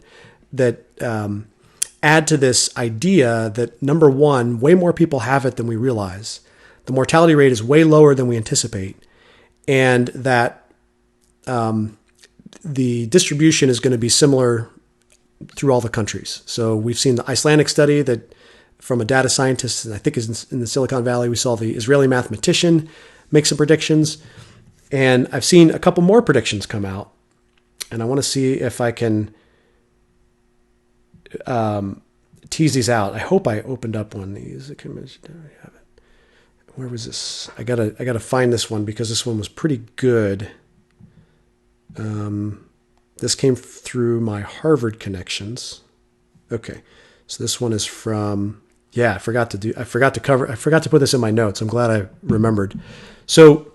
add to this idea that, number one, way more people have it than we realize. The mortality rate is way lower than we anticipate, and that the distribution is going to be similar through all the countries. So we've seen the Icelandic study that from a data scientist, and I think is in the Silicon Valley. We saw the Israeli mathematician make some predictions, and I've seen a couple more predictions come out, and I want to see if I can tease these out. I hope I opened up one of these. Where was this? I gotta find this one because this one was pretty good. This came through my Harvard connections. Okay, so this one is from. Yeah, I forgot to put this in my notes. I'm glad I remembered. So,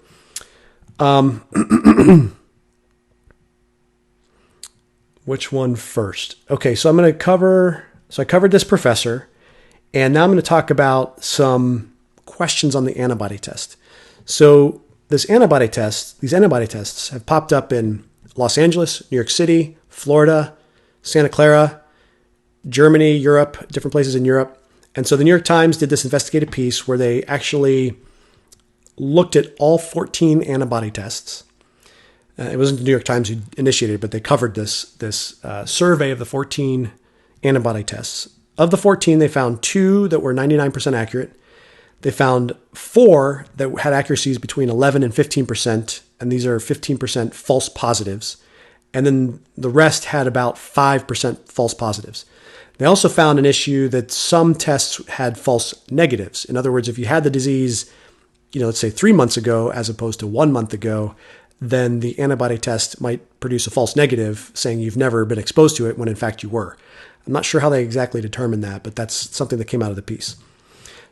Which one first? Okay, so I covered this professor, and now I'm going to talk about some questions on the antibody test. So these antibody tests have popped up in Los Angeles, New York City, Florida, Santa Clara, Germany, Europe, different places in Europe. And so the New York Times did this investigative piece where they actually looked at all 14 antibody tests. It wasn't the New York Times who initiated it, but they covered this survey of the 14 antibody tests. Of the 14, they found 2 that were 99% accurate. They found 4 that had accuracies between 11 and 15%, and these are 15% false positives. And then the rest had about 5% false positives. They also found an issue that some tests had false negatives. In other words, if you had the disease, let's say 3 months ago as opposed to 1 month ago, then the antibody test might produce a false negative saying you've never been exposed to it when in fact you were. I'm not sure how they exactly determined that, but that's something that came out of the piece.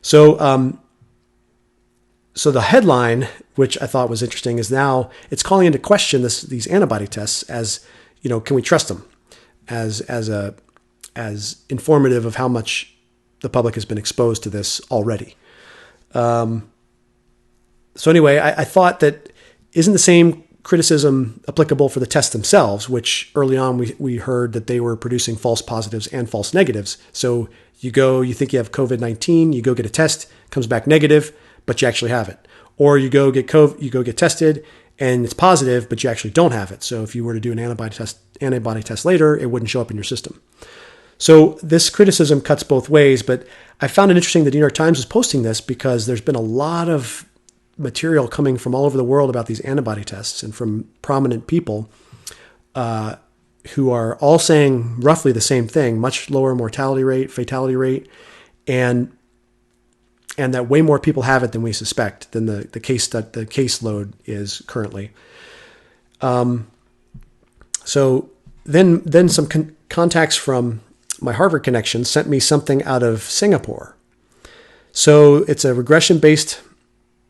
So the headline, which I thought was interesting, is now it's calling into question these antibody tests as, can we trust them as informative of how much the public has been exposed to this already. So anyway, I thought that isn't the same criticism applicable for the tests themselves, which early on we heard that they were producing false positives and false negatives. So you think you have COVID-19, you go get a test, comes back negative, but you actually have it. Or you go get tested and it's positive, but you actually don't have it. So if you were to do an antibody test later, it wouldn't show up in your system. So this criticism cuts both ways, but I found it interesting that the New York Times is posting this because there's been a lot of material coming from all over the world about these antibody tests and from prominent people who are all saying roughly the same thing: much lower mortality rate, fatality rate, and that way more people have it than we suspect, than the caseload is currently. So then some contacts from my Harvard connection sent me something out of Singapore. So it's a regression-based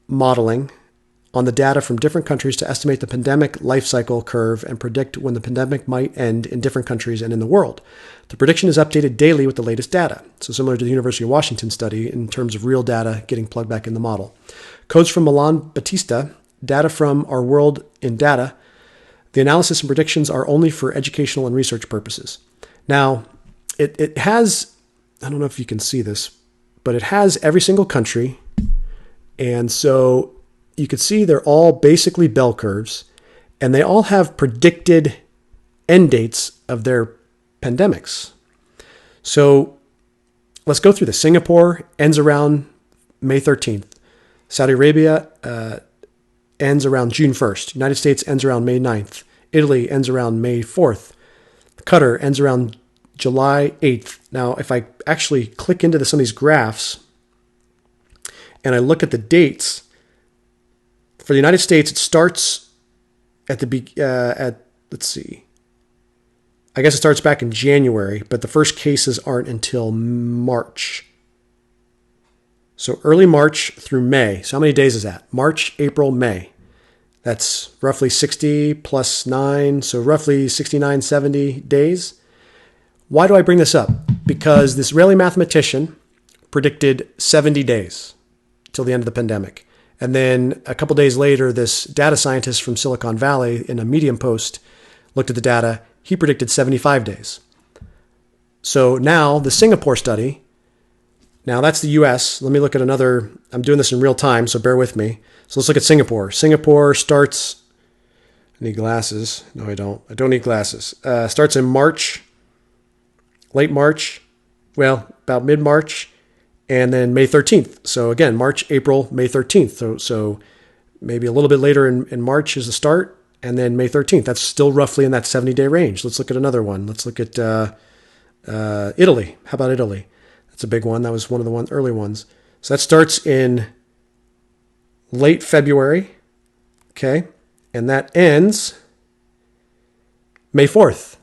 modeling on the data from different countries to estimate the pandemic life cycle curve and predict when the pandemic might end in different countries and in the world. The prediction is updated daily with the latest data. So similar to the University of Washington study in terms of real data getting plugged back in the model. Codes from Milan Batista, data from Our World in Data. The analysis and predictions are only for educational and research purposes. Now, it has, I don't know if you can see this, but it has every single country. And so you can see they're all basically bell curves, and they all have predicted end dates of their pandemics. So let's go through this. Singapore ends around May 13th. Saudi Arabia ends around June 1st. United States ends around May 9th. Italy ends around May 4th. Qatar ends around July 8th. Now, if I actually click into some of these graphs and I look at the dates, for the United States, it starts let's see. I guess it starts back in January, but the first cases aren't until March. So early March through May. So how many days is that? March, April, May. That's roughly 60 plus 9, so roughly 69, 70 days. Why do I bring this up? Because this Israeli mathematician predicted 70 days till the end of the pandemic. And then a couple days later, this data scientist from Silicon Valley in a Medium post looked at the data. He predicted 75 days. So now the Singapore study, now that's the US. Let me look at another. I'm doing this in real time, so bear with me. So let's look at Singapore. Singapore starts, I need glasses. No, I don't. I don't need glasses. Starts in March, late March, well, about mid-March, and then May 13th. So again, March, April, May 13th. So maybe a little bit later in March is the start, and then May 13th. That's still roughly in that 70-day range. Let's look at another one. Let's look at Italy. How about Italy? That's a big one. That was one of the early ones. So that starts in late February, okay? And that ends May 4th,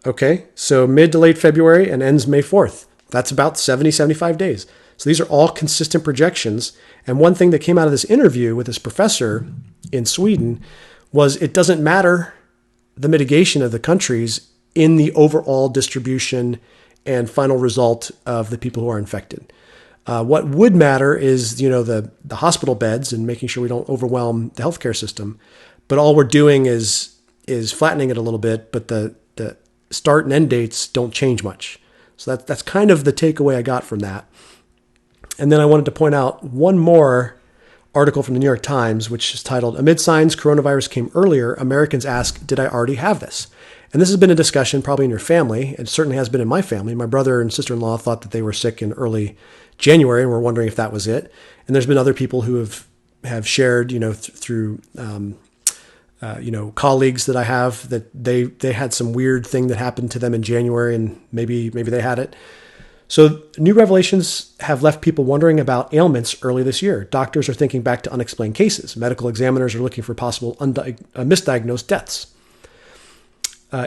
okay? So mid to late February and ends May 4th. That's about 70, 75 days. So these are all consistent projections. And one thing that came out of this interview with this professor in Sweden was it doesn't matter the mitigation of the countries in the overall distribution and final result of the people who are infected. What would matter is, the hospital beds and making sure we don't overwhelm the healthcare system. But all we're doing is flattening it a little bit, but the start and end dates don't change much. So that's kind of the takeaway I got from that. And then I wanted to point out one more article from the New York Times, which is titled, "Amid Signs Coronavirus Came Earlier, Americans Ask, Did I Already Have This?" And this has been a discussion probably in your family. It certainly has been in my family. My brother and sister-in-law thought that they were sick in early January and were wondering if that was it. And there's been other people who have shared, through colleagues that I have, that they had some weird thing that happened to them in January, and maybe they had it. So new revelations have left people wondering about ailments early this year. Doctors are thinking back to unexplained cases. Medical examiners are looking for possible misdiagnosed deaths.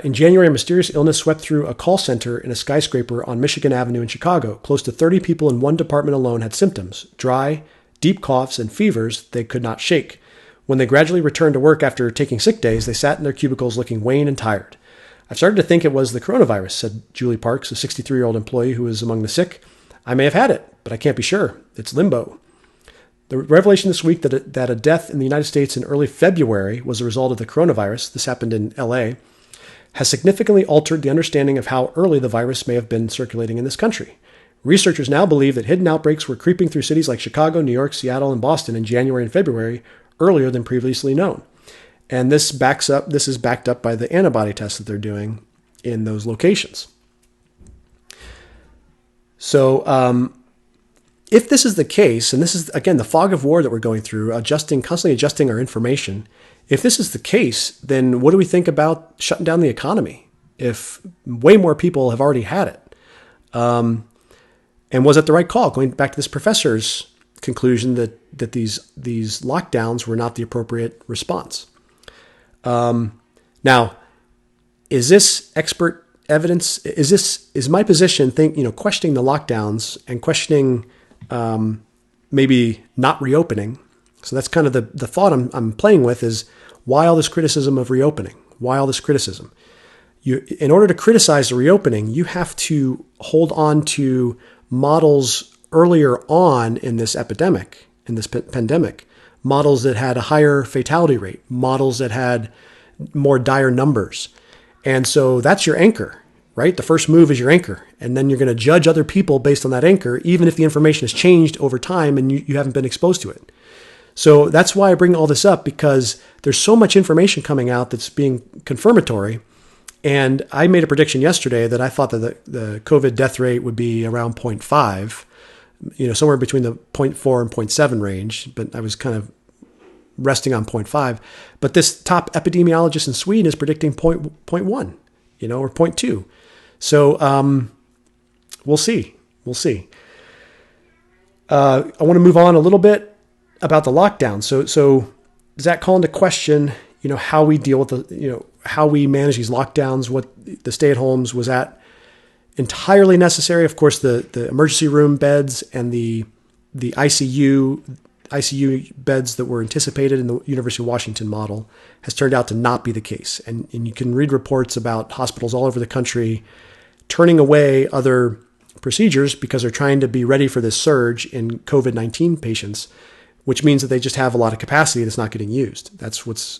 In January, a mysterious illness swept through a call center in a skyscraper on Michigan Avenue in Chicago. Close to 30 people in one department alone had symptoms: dry, deep coughs, and fevers they could not shake. When they gradually returned to work after taking sick days, they sat in their cubicles looking wan and tired. "I've started to think it was the coronavirus," said Julie Parks, a 63-year-old employee who was among the sick. "I may have had it, but I can't be sure. It's limbo." The revelation this week that a death in the United States in early February was a result of the coronavirus, this happened in LA, has significantly altered the understanding of how early the virus may have been circulating in this country. Researchers now believe that hidden outbreaks were creeping through cities like Chicago, New York, Seattle, and Boston in January and February, earlier than previously known. And this is backed up by the antibody tests that they're doing in those locations. So if this is the case, and this is, again, the fog of war that we're going through, constantly adjusting our information, if this is the case, then what do we think about shutting down the economy if way more people have already had it? And was it the right call? Going back to this professor's conclusion that these lockdowns were not the appropriate response. Now, is this expert evidence? Is my position questioning the lockdowns and questioning maybe not reopening? So that's kind of the thought I'm playing with, is why all this criticism of reopening? Why all this criticism? In order to criticize the reopening, you have to hold on to models earlier on in this epidemic, in this pandemic, models that had a higher fatality rate, models that had more dire numbers. And so that's your anchor, right? The first move is your anchor. And then you're going to judge other people based on that anchor, even if the information has changed over time and you haven't been exposed to it. So that's why I bring all this up, because there's so much information coming out that's being confirmatory. And I made a prediction yesterday that I thought that the COVID death rate would be around 0.5, somewhere between the 0.4 and 0.7 range, but I was kind of resting on 0.5. But this top epidemiologist in Sweden is predicting 0.1, or 0.2. So we'll see. I want to move on a little bit about the lockdown. So does that call into question, how we deal with how we manage these lockdowns, what the stay-at-homes, was that entirely necessary? Of course, the emergency room beds and the ICU beds that were anticipated in the University of Washington model has turned out to not be the case. And you can read reports about hospitals all over the country turning away other procedures because they're trying to be ready for this surge in COVID-19 patients, which means that they just have a lot of capacity that's not getting used. That's what's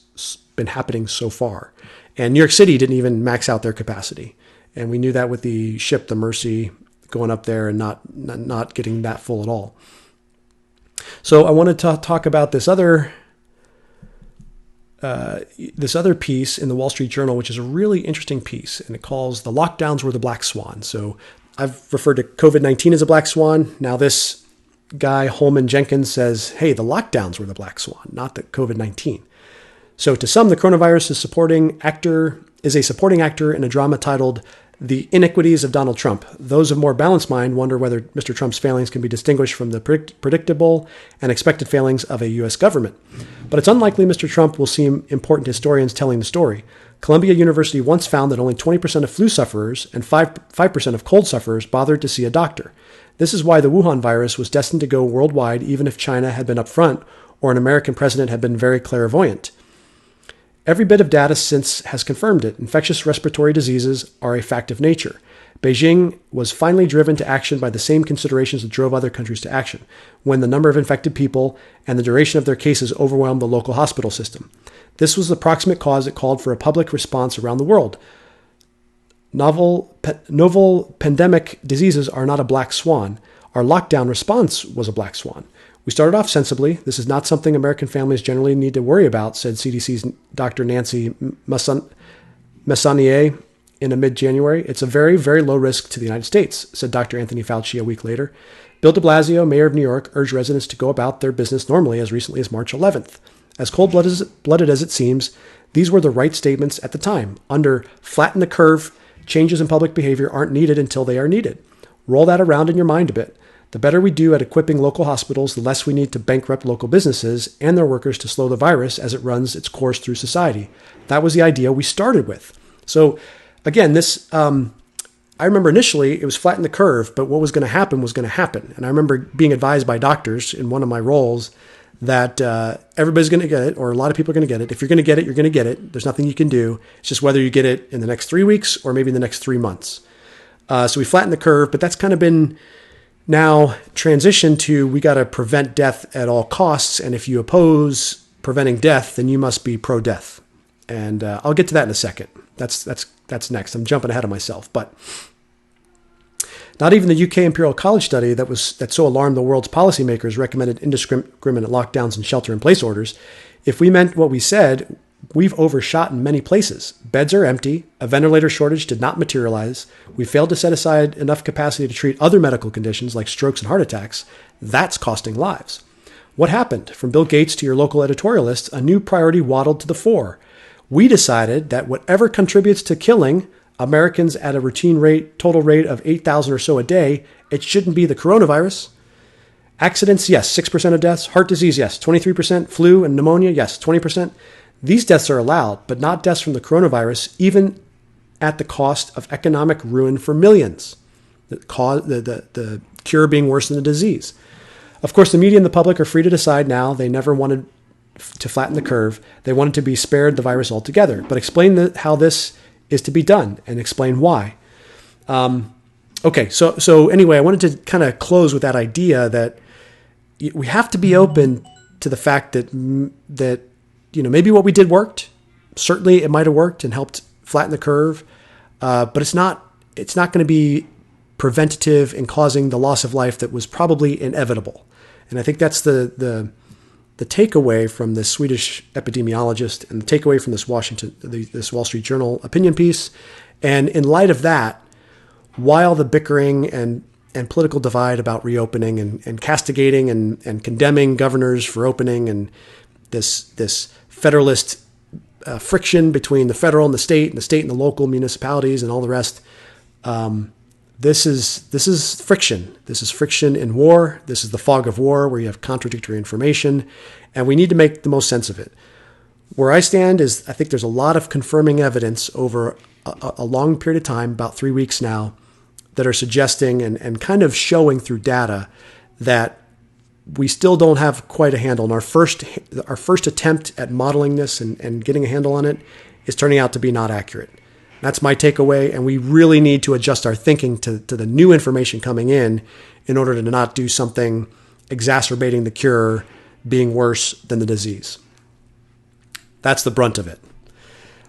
been happening so far. And New York City didn't even max out their capacity. And we knew that with the ship, the Mercy, going up there and not getting that full at all. So I wanted to talk about this other piece in the Wall Street Journal, which is a really interesting piece, and it calls "The Lockdowns Were the Black Swan." So I've referred to COVID-19 as a black swan. Now this guy, Holman Jenkins, says, hey, the lockdowns were the black swan, not the COVID-19. So to some, the coronavirus is a supporting actor in a drama titled "The Iniquities of Donald Trump." Those of more balanced mind wonder whether Mr. Trump's failings can be distinguished from the predictable and expected failings of a U.S. government. But it's unlikely Mr. Trump will seem important to historians telling the story. Columbia University once found that only 20% of flu sufferers and 5% of cold sufferers bothered to see a doctor. This is why the Wuhan virus was destined to go worldwide, even if China had been upfront or an American president had been very clairvoyant. Every bit of data since has confirmed it. Infectious respiratory diseases are a fact of nature. Beijing was finally driven to action by the same considerations that drove other countries to action, when the number of infected people and the duration of their cases overwhelmed the local hospital system. This was the proximate cause that called for a public response around the world. Novel pandemic diseases are not a black swan. Our lockdown response was a black swan. We started off sensibly. This is not something American families generally need to worry about, said CDC's Dr. Nancy Messonnier in a mid-January. It's a very, very low risk to the United States, said Dr. Anthony Fauci a week later. Bill de Blasio, mayor of New York, urged residents to go about their business normally as recently as March 11th. As cold-blooded as it seems, these were the right statements at the time. Under flatten the curve, changes in public behavior aren't needed until they are needed. Roll that around in your mind a bit. The better we do at equipping local hospitals, the less we need to bankrupt local businesses and their workers to slow the virus as it runs its course through society. That was the idea we started with. So, again, I remember initially it was flatten the curve, but what was going to happen was going to happen. And I remember being advised by doctors in one of my roles that everybody's going to get it, or a lot of people are going to get it. If you're going to get it, you're going to get it. There's nothing you can do. It's just whether you get it in the next 3 weeks or maybe in the next 3 months. So we flattened the curve, but that's kind of been now transitioned to we got to prevent death at all costs. And if you oppose preventing death, then you must be pro-death. And I'll get to that in a second. That's next. I'm jumping ahead of myself, but not even the UK Imperial College study that so alarmed the world's policymakers recommended indiscriminate lockdowns and shelter-in-place orders. If we meant what we said, we've overshot in many places. Beds are empty. A ventilator shortage did not materialize. We failed to set aside enough capacity to treat other medical conditions like strokes and heart attacks. That's costing lives. What happened? From Bill Gates to your local editorialists, a new priority waddled to the fore. We decided that whatever contributes to killing Americans at a routine total rate of 8,000 or so a day, it shouldn't be the coronavirus. Accidents, yes, 6% of deaths. Heart disease, yes, 23%. Flu and pneumonia, yes, 20%. These deaths are allowed, but not deaths from the coronavirus, even at the cost of economic ruin for millions. The cure being worse than the disease. Of course, the media and the public are free to decide now. They never wanted to flatten the curve. They wanted to be spared the virus altogether. But explain how this is to be done and explain why. Okay, so anyway, I wanted to kind of close with that idea that we have to be open to the fact that maybe what we did worked. Certainly, it might have worked and helped flatten the curve, but it's not going to be preventative in causing the loss of life that was probably inevitable. And I think that's the takeaway from this Swedish epidemiologist and the takeaway from this Wall Street Journal opinion piece. And in light of that, while the bickering and political divide about reopening and castigating and condemning governors for opening and this federalist friction between the federal and the state and the local municipalities and all the rest, this is friction. This is friction in war. This is the fog of war where you have contradictory information, and we need to make the most sense of it. Where I stand is I think there's a lot of confirming evidence over a long period of time, about 3 weeks now, that are suggesting and kind of showing through data that we still don't have quite a handle. And our first attempt at modeling this and getting a handle on it is turning out to be not accurate. That's my takeaway, and we really need to adjust our thinking to the new information coming in order to not do something exacerbating the cure being worse than the disease. That's the brunt of it.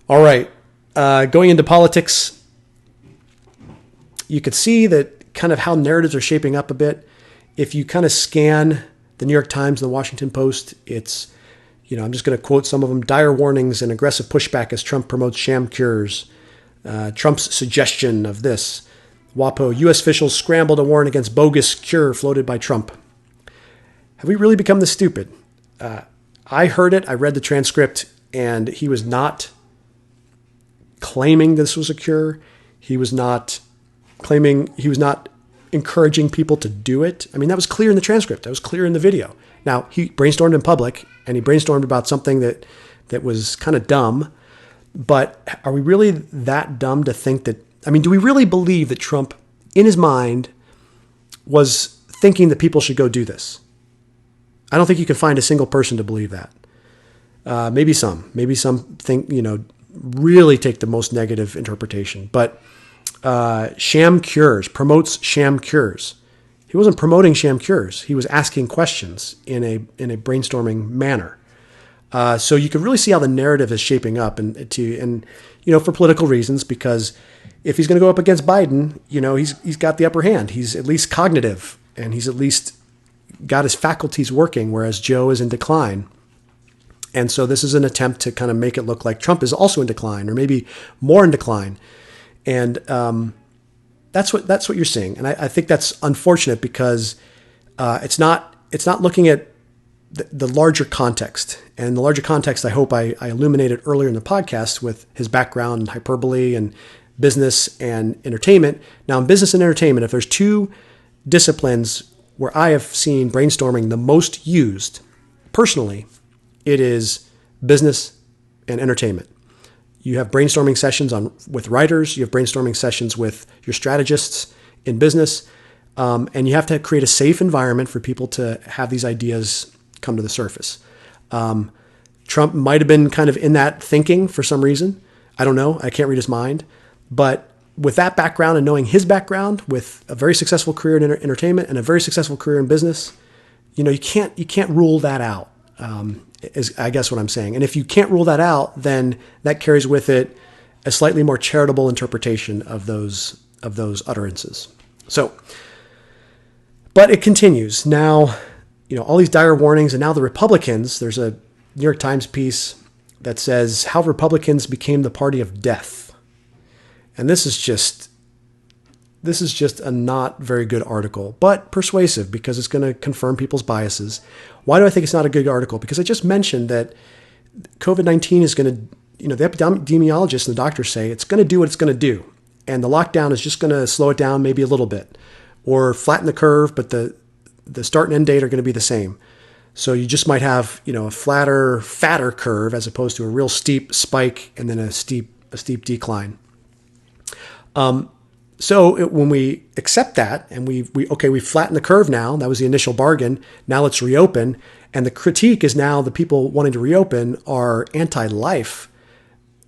All right, going into politics, you could see that kind of how narratives are shaping up a bit. If you kind of scan the New York Times and the Washington Post, it's, I'm just going to quote some of them: dire warnings and aggressive pushback as Trump promotes sham cures. Trump's suggestion of this. WAPO, U.S. officials scramble to warn against bogus cure floated by Trump. Have we really become this stupid? I heard it. I read the transcript, and he was not claiming this was a cure. He was not encouraging people to do it. I mean, that was clear in the transcript. That was clear in the video. Now, he brainstormed in public, and he brainstormed about something that was kind of dumb. But are we really that dumb to think that, do we really believe that Trump, in his mind, was thinking that people should go do this? I don't think you can find a single person to believe that. Maybe some think, really take the most negative interpretation. But sham cures, promotes sham cures. He wasn't promoting sham cures. He was asking questions in a brainstorming manner. So you can really see how the narrative is shaping up, and for political reasons, because if he's going to go up against Biden, he's got the upper hand. He's at least cognitive, and he's at least got his faculties working, whereas Joe is in decline. And so this is an attempt to kind of make it look like Trump is also in decline, or maybe more in decline. And that's what you're seeing. And I think that's unfortunate, because it's not looking at the larger context. And the larger context, I hope I illuminated earlier in the podcast with his background in hyperbole and business and entertainment. Now, in business and entertainment, if there's two disciplines where I have seen brainstorming the most used personally, it is business and entertainment. You have brainstorming sessions with writers. You have brainstorming sessions with your strategists in business. And you have to create a safe environment for people to have these ideas come to the surface. Trump might have been kind of in that thinking for some reason. I don't know. I can't read his mind. But with that background and knowing his background, with a very successful career in entertainment and a very successful career in business, you can't rule that out. Is I guess what I'm saying. And if you can't rule that out, then that carries with it a slightly more charitable interpretation of those utterances. So, but it continues. Now, all these dire warnings, and now the Republicans, there's a New York Times piece that says how Republicans became the party of death. And this is just a not very good article, but persuasive, because it's going to confirm people's biases. Why do I think it's not a good article? Because I just mentioned that COVID-19 is going to, the epidemiologists and the doctors say it's going to do what it's going to do. And the lockdown is just going to slow it down maybe a little bit, or flatten the curve, but the start and end date are going to be the same. So you just might have, a flatter, fatter curve, as opposed to a real steep spike and then a steep decline. So when we accept that, and we've flattened the curve now, that was the initial bargain, now let's reopen. And the critique is now the people wanting to reopen are anti-life.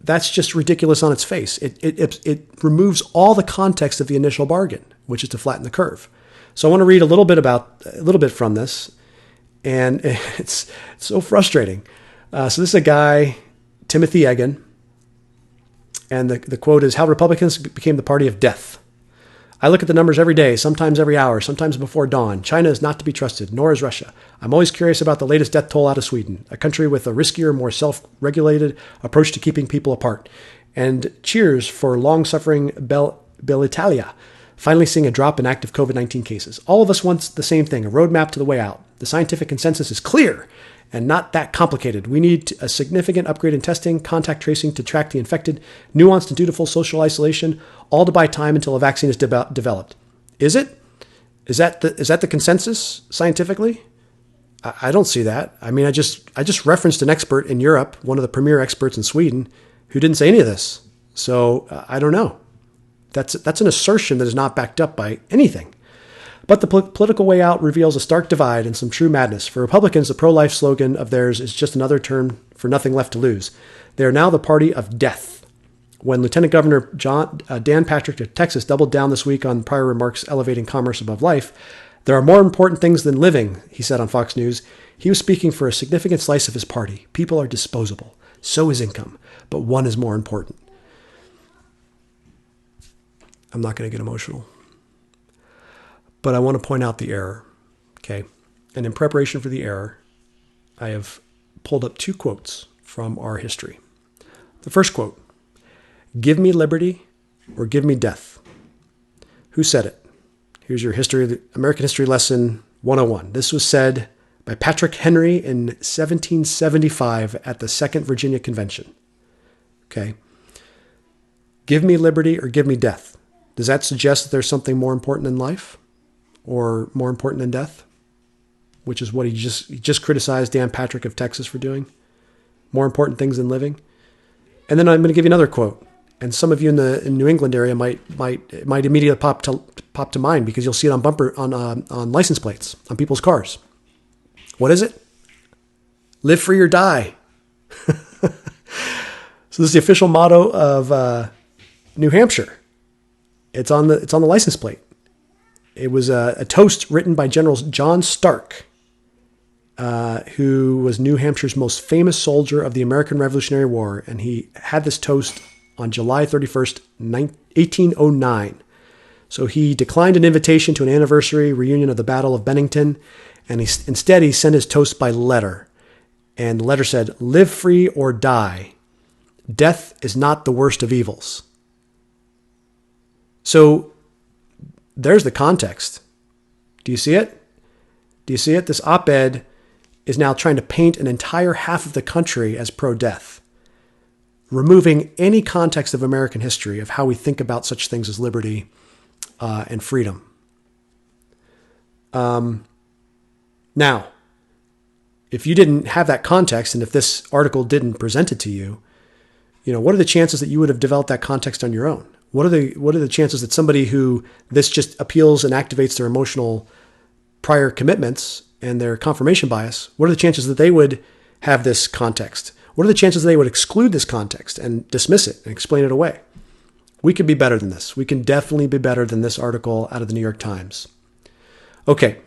That's just ridiculous on its face. It removes all the context of the initial bargain, which is to flatten the curve. So I want to read a little bit from this, and it's so frustrating. So this is a guy, Timothy Egan, and the quote is, how Republicans became the party of death. I look at the numbers every day, sometimes every hour, sometimes before dawn. China is not to be trusted, nor is Russia. I'm always curious about the latest death toll out of Sweden, a country with a riskier, more self-regulated approach to keeping people apart. And cheers for long-suffering Bell'Italia, finally seeing a drop in active COVID-19 cases. All of us want the same thing, a roadmap to the way out. The scientific consensus is clear and not that complicated. We need a significant upgrade in testing, contact tracing to track the infected, nuanced and dutiful social isolation, all to buy time until a vaccine is developed. Is it? Is that the consensus scientifically? I don't see that. I mean, I just referenced an expert in Europe, one of the premier experts in Sweden, who didn't say any of this. So I don't know. That's an assertion that is not backed up by anything. But the political way out reveals a stark divide and some true madness. For Republicans, the pro-life slogan of theirs is just another term for nothing left to lose. They are now the party of death. When Lieutenant Governor Dan Patrick of Texas doubled down this week on prior remarks elevating commerce above life, there are more important things than living, he said on Fox News. He was speaking for a significant slice of his party. People are disposable. So is income. But one is more important. I'm not going to get emotional. But I want to point out the error, okay? And in preparation for the error, I have pulled up two quotes from our history. The first quote, give me liberty or give me death. Who said it? Here's your American History Lesson 101. This was said by Patrick Henry in 1775 at the Second Virginia Convention, okay? Give me liberty or give me death. Does that suggest that there's something more important than life? Or more important than death, which is what he just criticized Dan Patrick of Texas for doing. More important things than living. And then I'm going to give you another quote. And some of you in the New England area might immediately pop to mind, because you'll see it on license plates on people's cars. What is it? Live free or die. So this is the official motto of New Hampshire. It's on the license plate. It was a toast written by General John Stark, who was New Hampshire's most famous soldier of the American Revolutionary War, and he had this toast on July 31st, 1809. So he declined an invitation to an anniversary reunion of the Battle of Bennington, and instead he sent his toast by letter. And the letter said, "Live free or die. Death is not the worst of evils." So there's the context. Do you see it? Do you see it? This op-ed is now trying to paint an entire half of the country as pro-death, removing any context of American history of how we think about such things as liberty and freedom. Now, if you didn't have that context, and if this article didn't present it to you, what are the chances that you would have developed that context on your own? What are the chances that somebody who this just appeals and activates their emotional prior commitments and their confirmation bias, what are the chances that they would have this context? What are the chances they would exclude this context and dismiss it and explain it away? We could be better than this. We can definitely be better than this article out of the New York Times. Okay.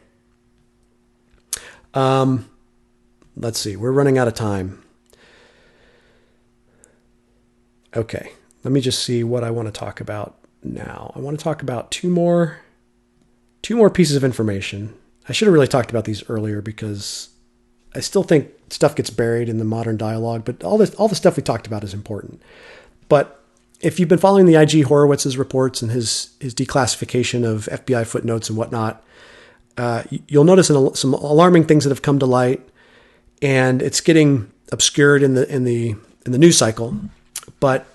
Let's see. We're running out of time. Okay. Let me just see what I want to talk about now. I want to talk about two more pieces of information. I should have really talked about these earlier because I still think stuff gets buried in the modern dialogue, but all the stuff we talked about is important. But if you've been following the IG Horowitz's reports and his declassification of FBI footnotes and whatnot, you'll notice some alarming things that have come to light, and it's getting obscured in the news cycle. But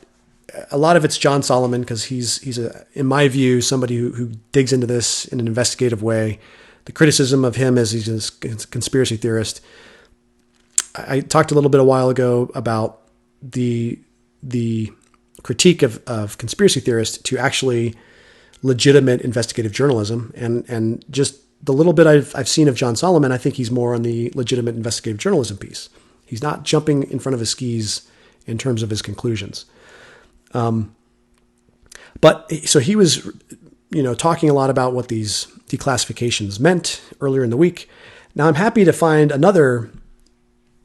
a lot of it's John Solomon, because he's in my view, somebody who digs into this in an investigative way. The criticism of him is he's a conspiracy theorist. I talked a little bit a while ago about the critique of conspiracy theorists to actually legitimate investigative journalism, and just the little bit I've seen of John Solomon, I think he's more on the legitimate investigative journalism piece. He's not jumping in front of his skis in terms of his conclusions. But so he was, talking a lot about what these declassifications meant earlier in the week. Now I'm happy to find another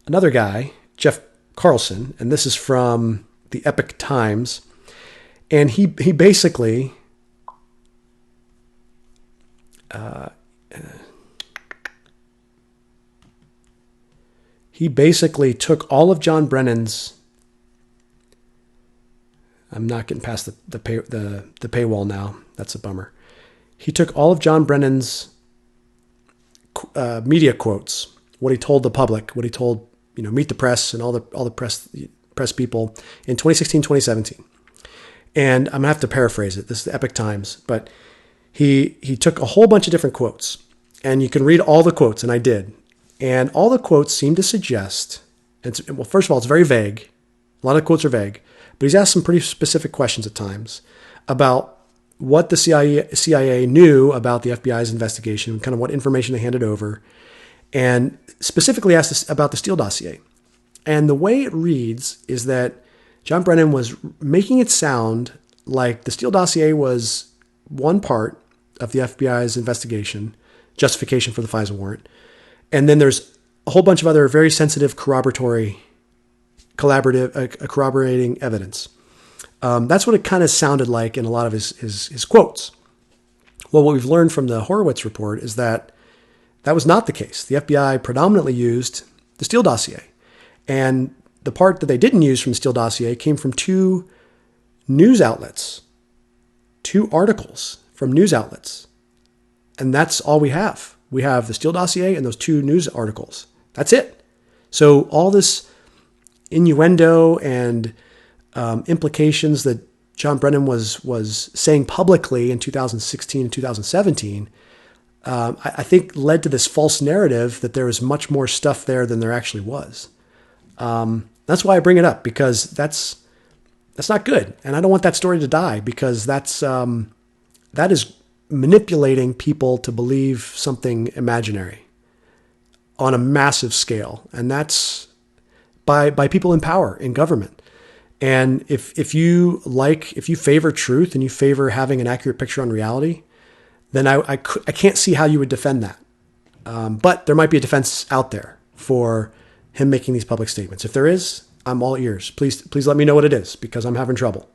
guy, Jeff Carlson, and this is from the Epoch Times. And he basically, took all of John Brennan's. I'm not getting past the paywall now. That's a bummer. He took all of John Brennan's media quotes, what he told the public, what he told Meet the Press and all the press people in 2016, 2017. And I'm gonna have to paraphrase it. This is the Epoch Times, but he took a whole bunch of different quotes, and you can read all the quotes, and I did. And all the quotes seem to suggest, first of all, it's very vague. A lot of quotes are vague. But he's asked some pretty specific questions at times about what the CIA knew about the FBI's investigation, kind of what information they handed over, and specifically asked us about the Steele dossier. And the way it reads is that John Brennan was making it sound like the Steele dossier was one part of the FBI's investigation, justification for the FISA warrant, and then there's a whole bunch of other very sensitive corroborating evidence. That's what it kind of sounded like in a lot of his quotes. Well, what we've learned from the Horowitz report is that was not the case. The FBI predominantly used the Steele dossier. And the part that they didn't use from the Steele dossier came from two news outlets, two articles from news outlets. And that's all we have. We have the Steele dossier and those two news articles. That's it. So all this innuendo and implications that John Brennan was saying publicly in 2016 and 2017, I think led to this false narrative that there was much more stuff there than there actually was. That's why I bring it up, because that's not good, and I don't want that story to die, because that is manipulating people to believe something imaginary on a massive scale, and that's by people in power in government. And if you favor truth and you favor having an accurate picture on reality, then I can't see how you would defend that. But there might be a defense out there for him making these public statements. If there is, I'm all ears. Please let me know what it is, because I'm having trouble.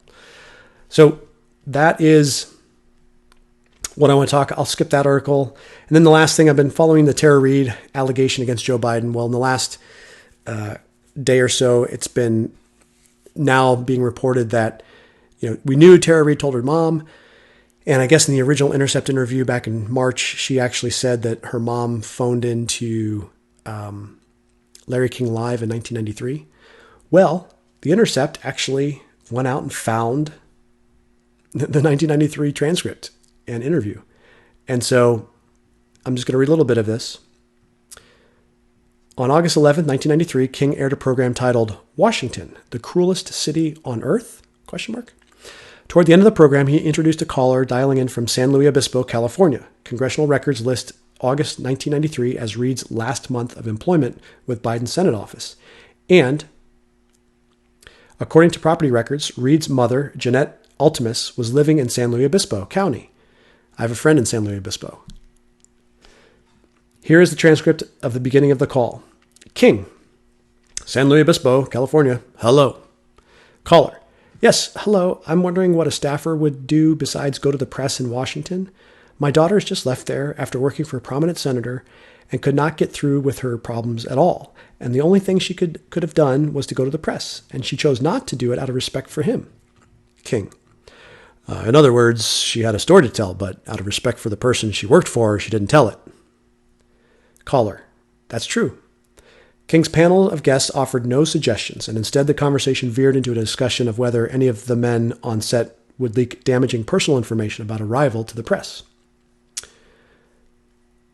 So that is what I want to talk. I'll skip that article. And then the last thing, I've been following the Tara Reade allegation against Joe Biden. Well, in the last day or so, it's been now being reported that, we knew Tara Reade told her mom. And I guess in the original Intercept interview back in March, she actually said that her mom phoned into Larry King Live in 1993. Well, the Intercept actually went out and found the 1993 transcript and interview. And so I'm just going to read a little bit of this. On August 11th, 1993, King aired a program titled Washington, the Cruelest City on Earth? ? Toward the end of the program, he introduced a caller dialing in from San Luis Obispo, California. Congressional records list August 1993 as Reade's last month of employment with Biden's Senate office. And according to property records, Reade's mother, Jeanette Altimus, was living in San Luis Obispo County. I have a friend in San Luis Obispo. Here is the transcript of the beginning of the call. King, San Luis Obispo, California. Hello. Caller. Yes, hello. I'm wondering what a staffer would do besides go to the press in Washington. My daughter's just left there after working for a prominent senator and could not get through with her problems at all. And the only thing she could have done was to go to the press, and she chose not to do it out of respect for him. King. In other words, she had a story to tell, but out of respect for the person she worked for, she didn't tell it. Caller. That's true. King's panel of guests offered no suggestions, and instead the conversation veered into a discussion of whether any of the men on set would leak damaging personal information about a rival to the press.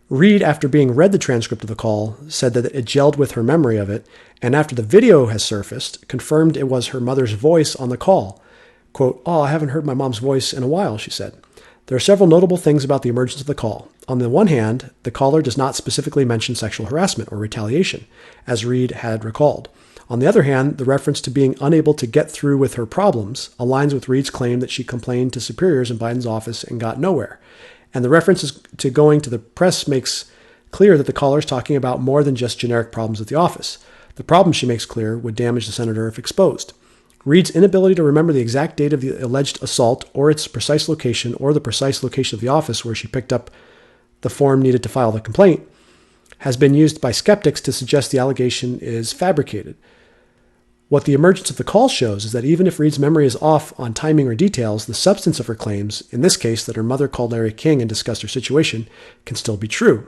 Reade, after being read the transcript of the call, said that it gelled with her memory of it, and after the video has surfaced, confirmed it was her mother's voice on the call. Quote, I haven't heard my mom's voice in a while, she said. There are several notable things about the emergence of the call. On the one hand, the caller does not specifically mention sexual harassment or retaliation, as Reade had recalled. On the other hand, the reference to being unable to get through with her problems aligns with Reade's claim that she complained to superiors in Biden's office and got nowhere. And the references to going to the press makes clear that the caller is talking about more than just generic problems at the office. The problem, she makes clear, would damage the senator if exposed. Reade's inability to remember the exact date of the alleged assault or its precise location or the precise location of the office where she picked up the form needed to file the complaint has been used by skeptics to suggest the allegation is fabricated. What the emergence of the call shows is that even if Reade's memory is off on timing or details, the substance of her claims, in this case that her mother called Larry King and discussed her situation, can still be true.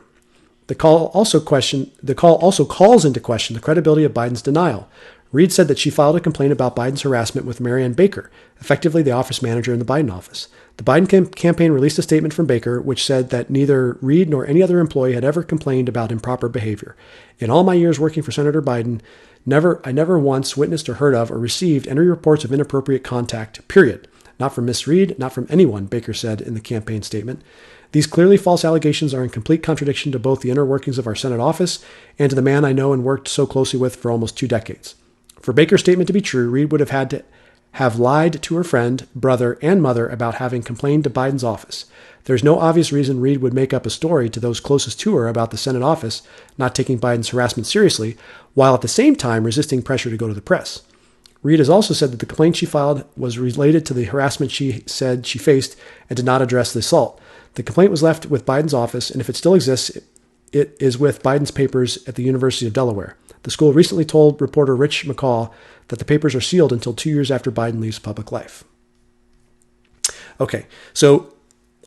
The call also calls into question the credibility of Biden's denial. Reade said that she filed a complaint about Biden's harassment with Marianne Baker, effectively the office manager in the Biden office. The Biden campaign released a statement from Baker which said that neither Reade nor any other employee had ever complained about improper behavior. In all my years working for Senator Biden, I never once witnessed or heard of or received any reports of inappropriate contact, period. Not from Miss Reade, not from anyone, Baker said in the campaign statement. These clearly false allegations are in complete contradiction to both the inner workings of our Senate office and to the man I know and worked so closely with for almost 2 decades. For Baker's statement to be true, Reade would have had to have lied to her friend, brother, and mother about having complained to Biden's office. There's no obvious reason Reade would make up a story to those closest to her about the Senate office not taking Biden's harassment seriously, while at the same time resisting pressure to go to the press. Reade has also said that the complaint she filed was related to the harassment she said she faced and did not address the assault. The complaint was left with Biden's office, and if it still exists, it is with Biden's papers at the University of Delaware. The school recently told reporter Rich McCaw that the papers are sealed until 2 years after Biden leaves public life. Okay, so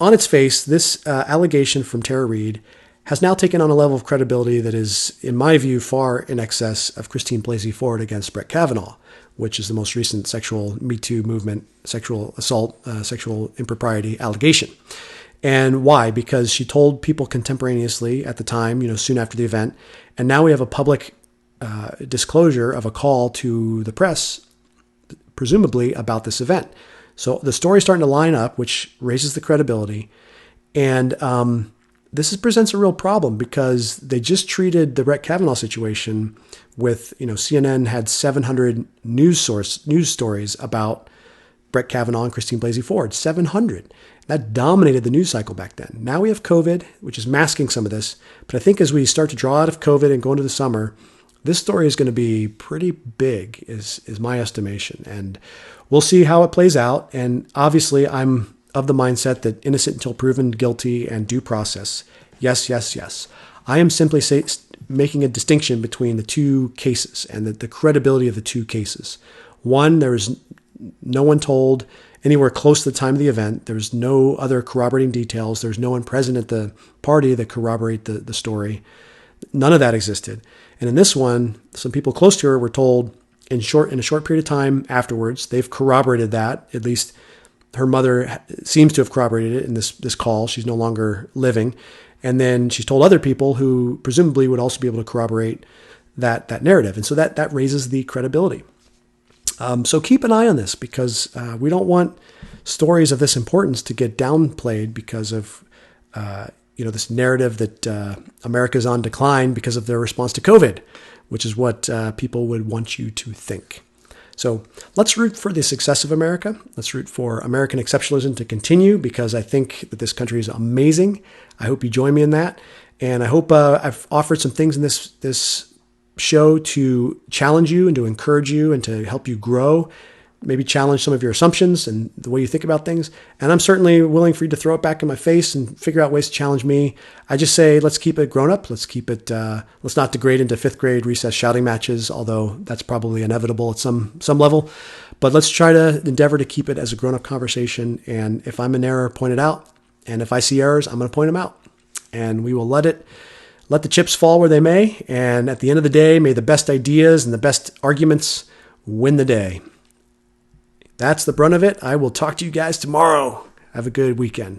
on its face, this allegation from Tara Reade has now taken on a level of credibility that is, in my view, far in excess of Christine Blasey Ford against Brett Kavanaugh, which is the most recent sexual Me Too movement, sexual assault, sexual impropriety allegation. And why? Because she told people contemporaneously at the time, soon after the event, and now we have a public disclosure of a call to the press, presumably about this event. So the story's starting to line up, which raises the credibility. And this presents a real problem because they just treated the Brett Kavanaugh situation with, CNN had 700 news stories about Brett Kavanaugh and Christine Blasey Ford, 700. That dominated the news cycle back then. Now we have COVID, which is masking some of this. But I think as we start to draw out of COVID and go into the summer, this story is going to be pretty big, is my estimation. And we'll see how it plays out. And obviously, I'm of the mindset that innocent until proven guilty and due process. Yes, yes, yes. I am simply making a distinction between the two cases and the credibility of the two cases. One, there is no one told anywhere close to the time of the event. There's no other corroborating details. There's no one present at the party that corroborate the story. None of that existed. And in this one, some people close to her were told in a short period of time afterwards. They've corroborated that. At least her mother seems to have corroborated it in this call. She's no longer living. And then she's told other people who presumably would also be able to corroborate that narrative. And so that raises the credibility. So keep an eye on this because we don't want stories of this importance to get downplayed because of this narrative that America's on decline because of their response to COVID, which is what people would want you to think. So let's root for the success of America. Let's root for American exceptionalism to continue because I think that this country is amazing. I hope you join me in that. And I hope I've offered some things in this show to challenge you and to encourage you and to help you grow, maybe challenge some of your assumptions and the way you think about things. And I'm certainly willing for you to throw it back in my face and figure out ways to challenge me. I just say, let's keep it grown up. Let's keep it, let's not degrade into fifth grade recess shouting matches, although that's probably inevitable at some level. But let's try to endeavor to keep it as a grown up conversation. And if I'm in error, point it out. And if I see errors, I'm going to point them out. And we will let the chips fall where they may. And at the end of the day, may the best ideas and the best arguments win the day. That's the brunt of it. I will talk to you guys tomorrow. Have a good weekend.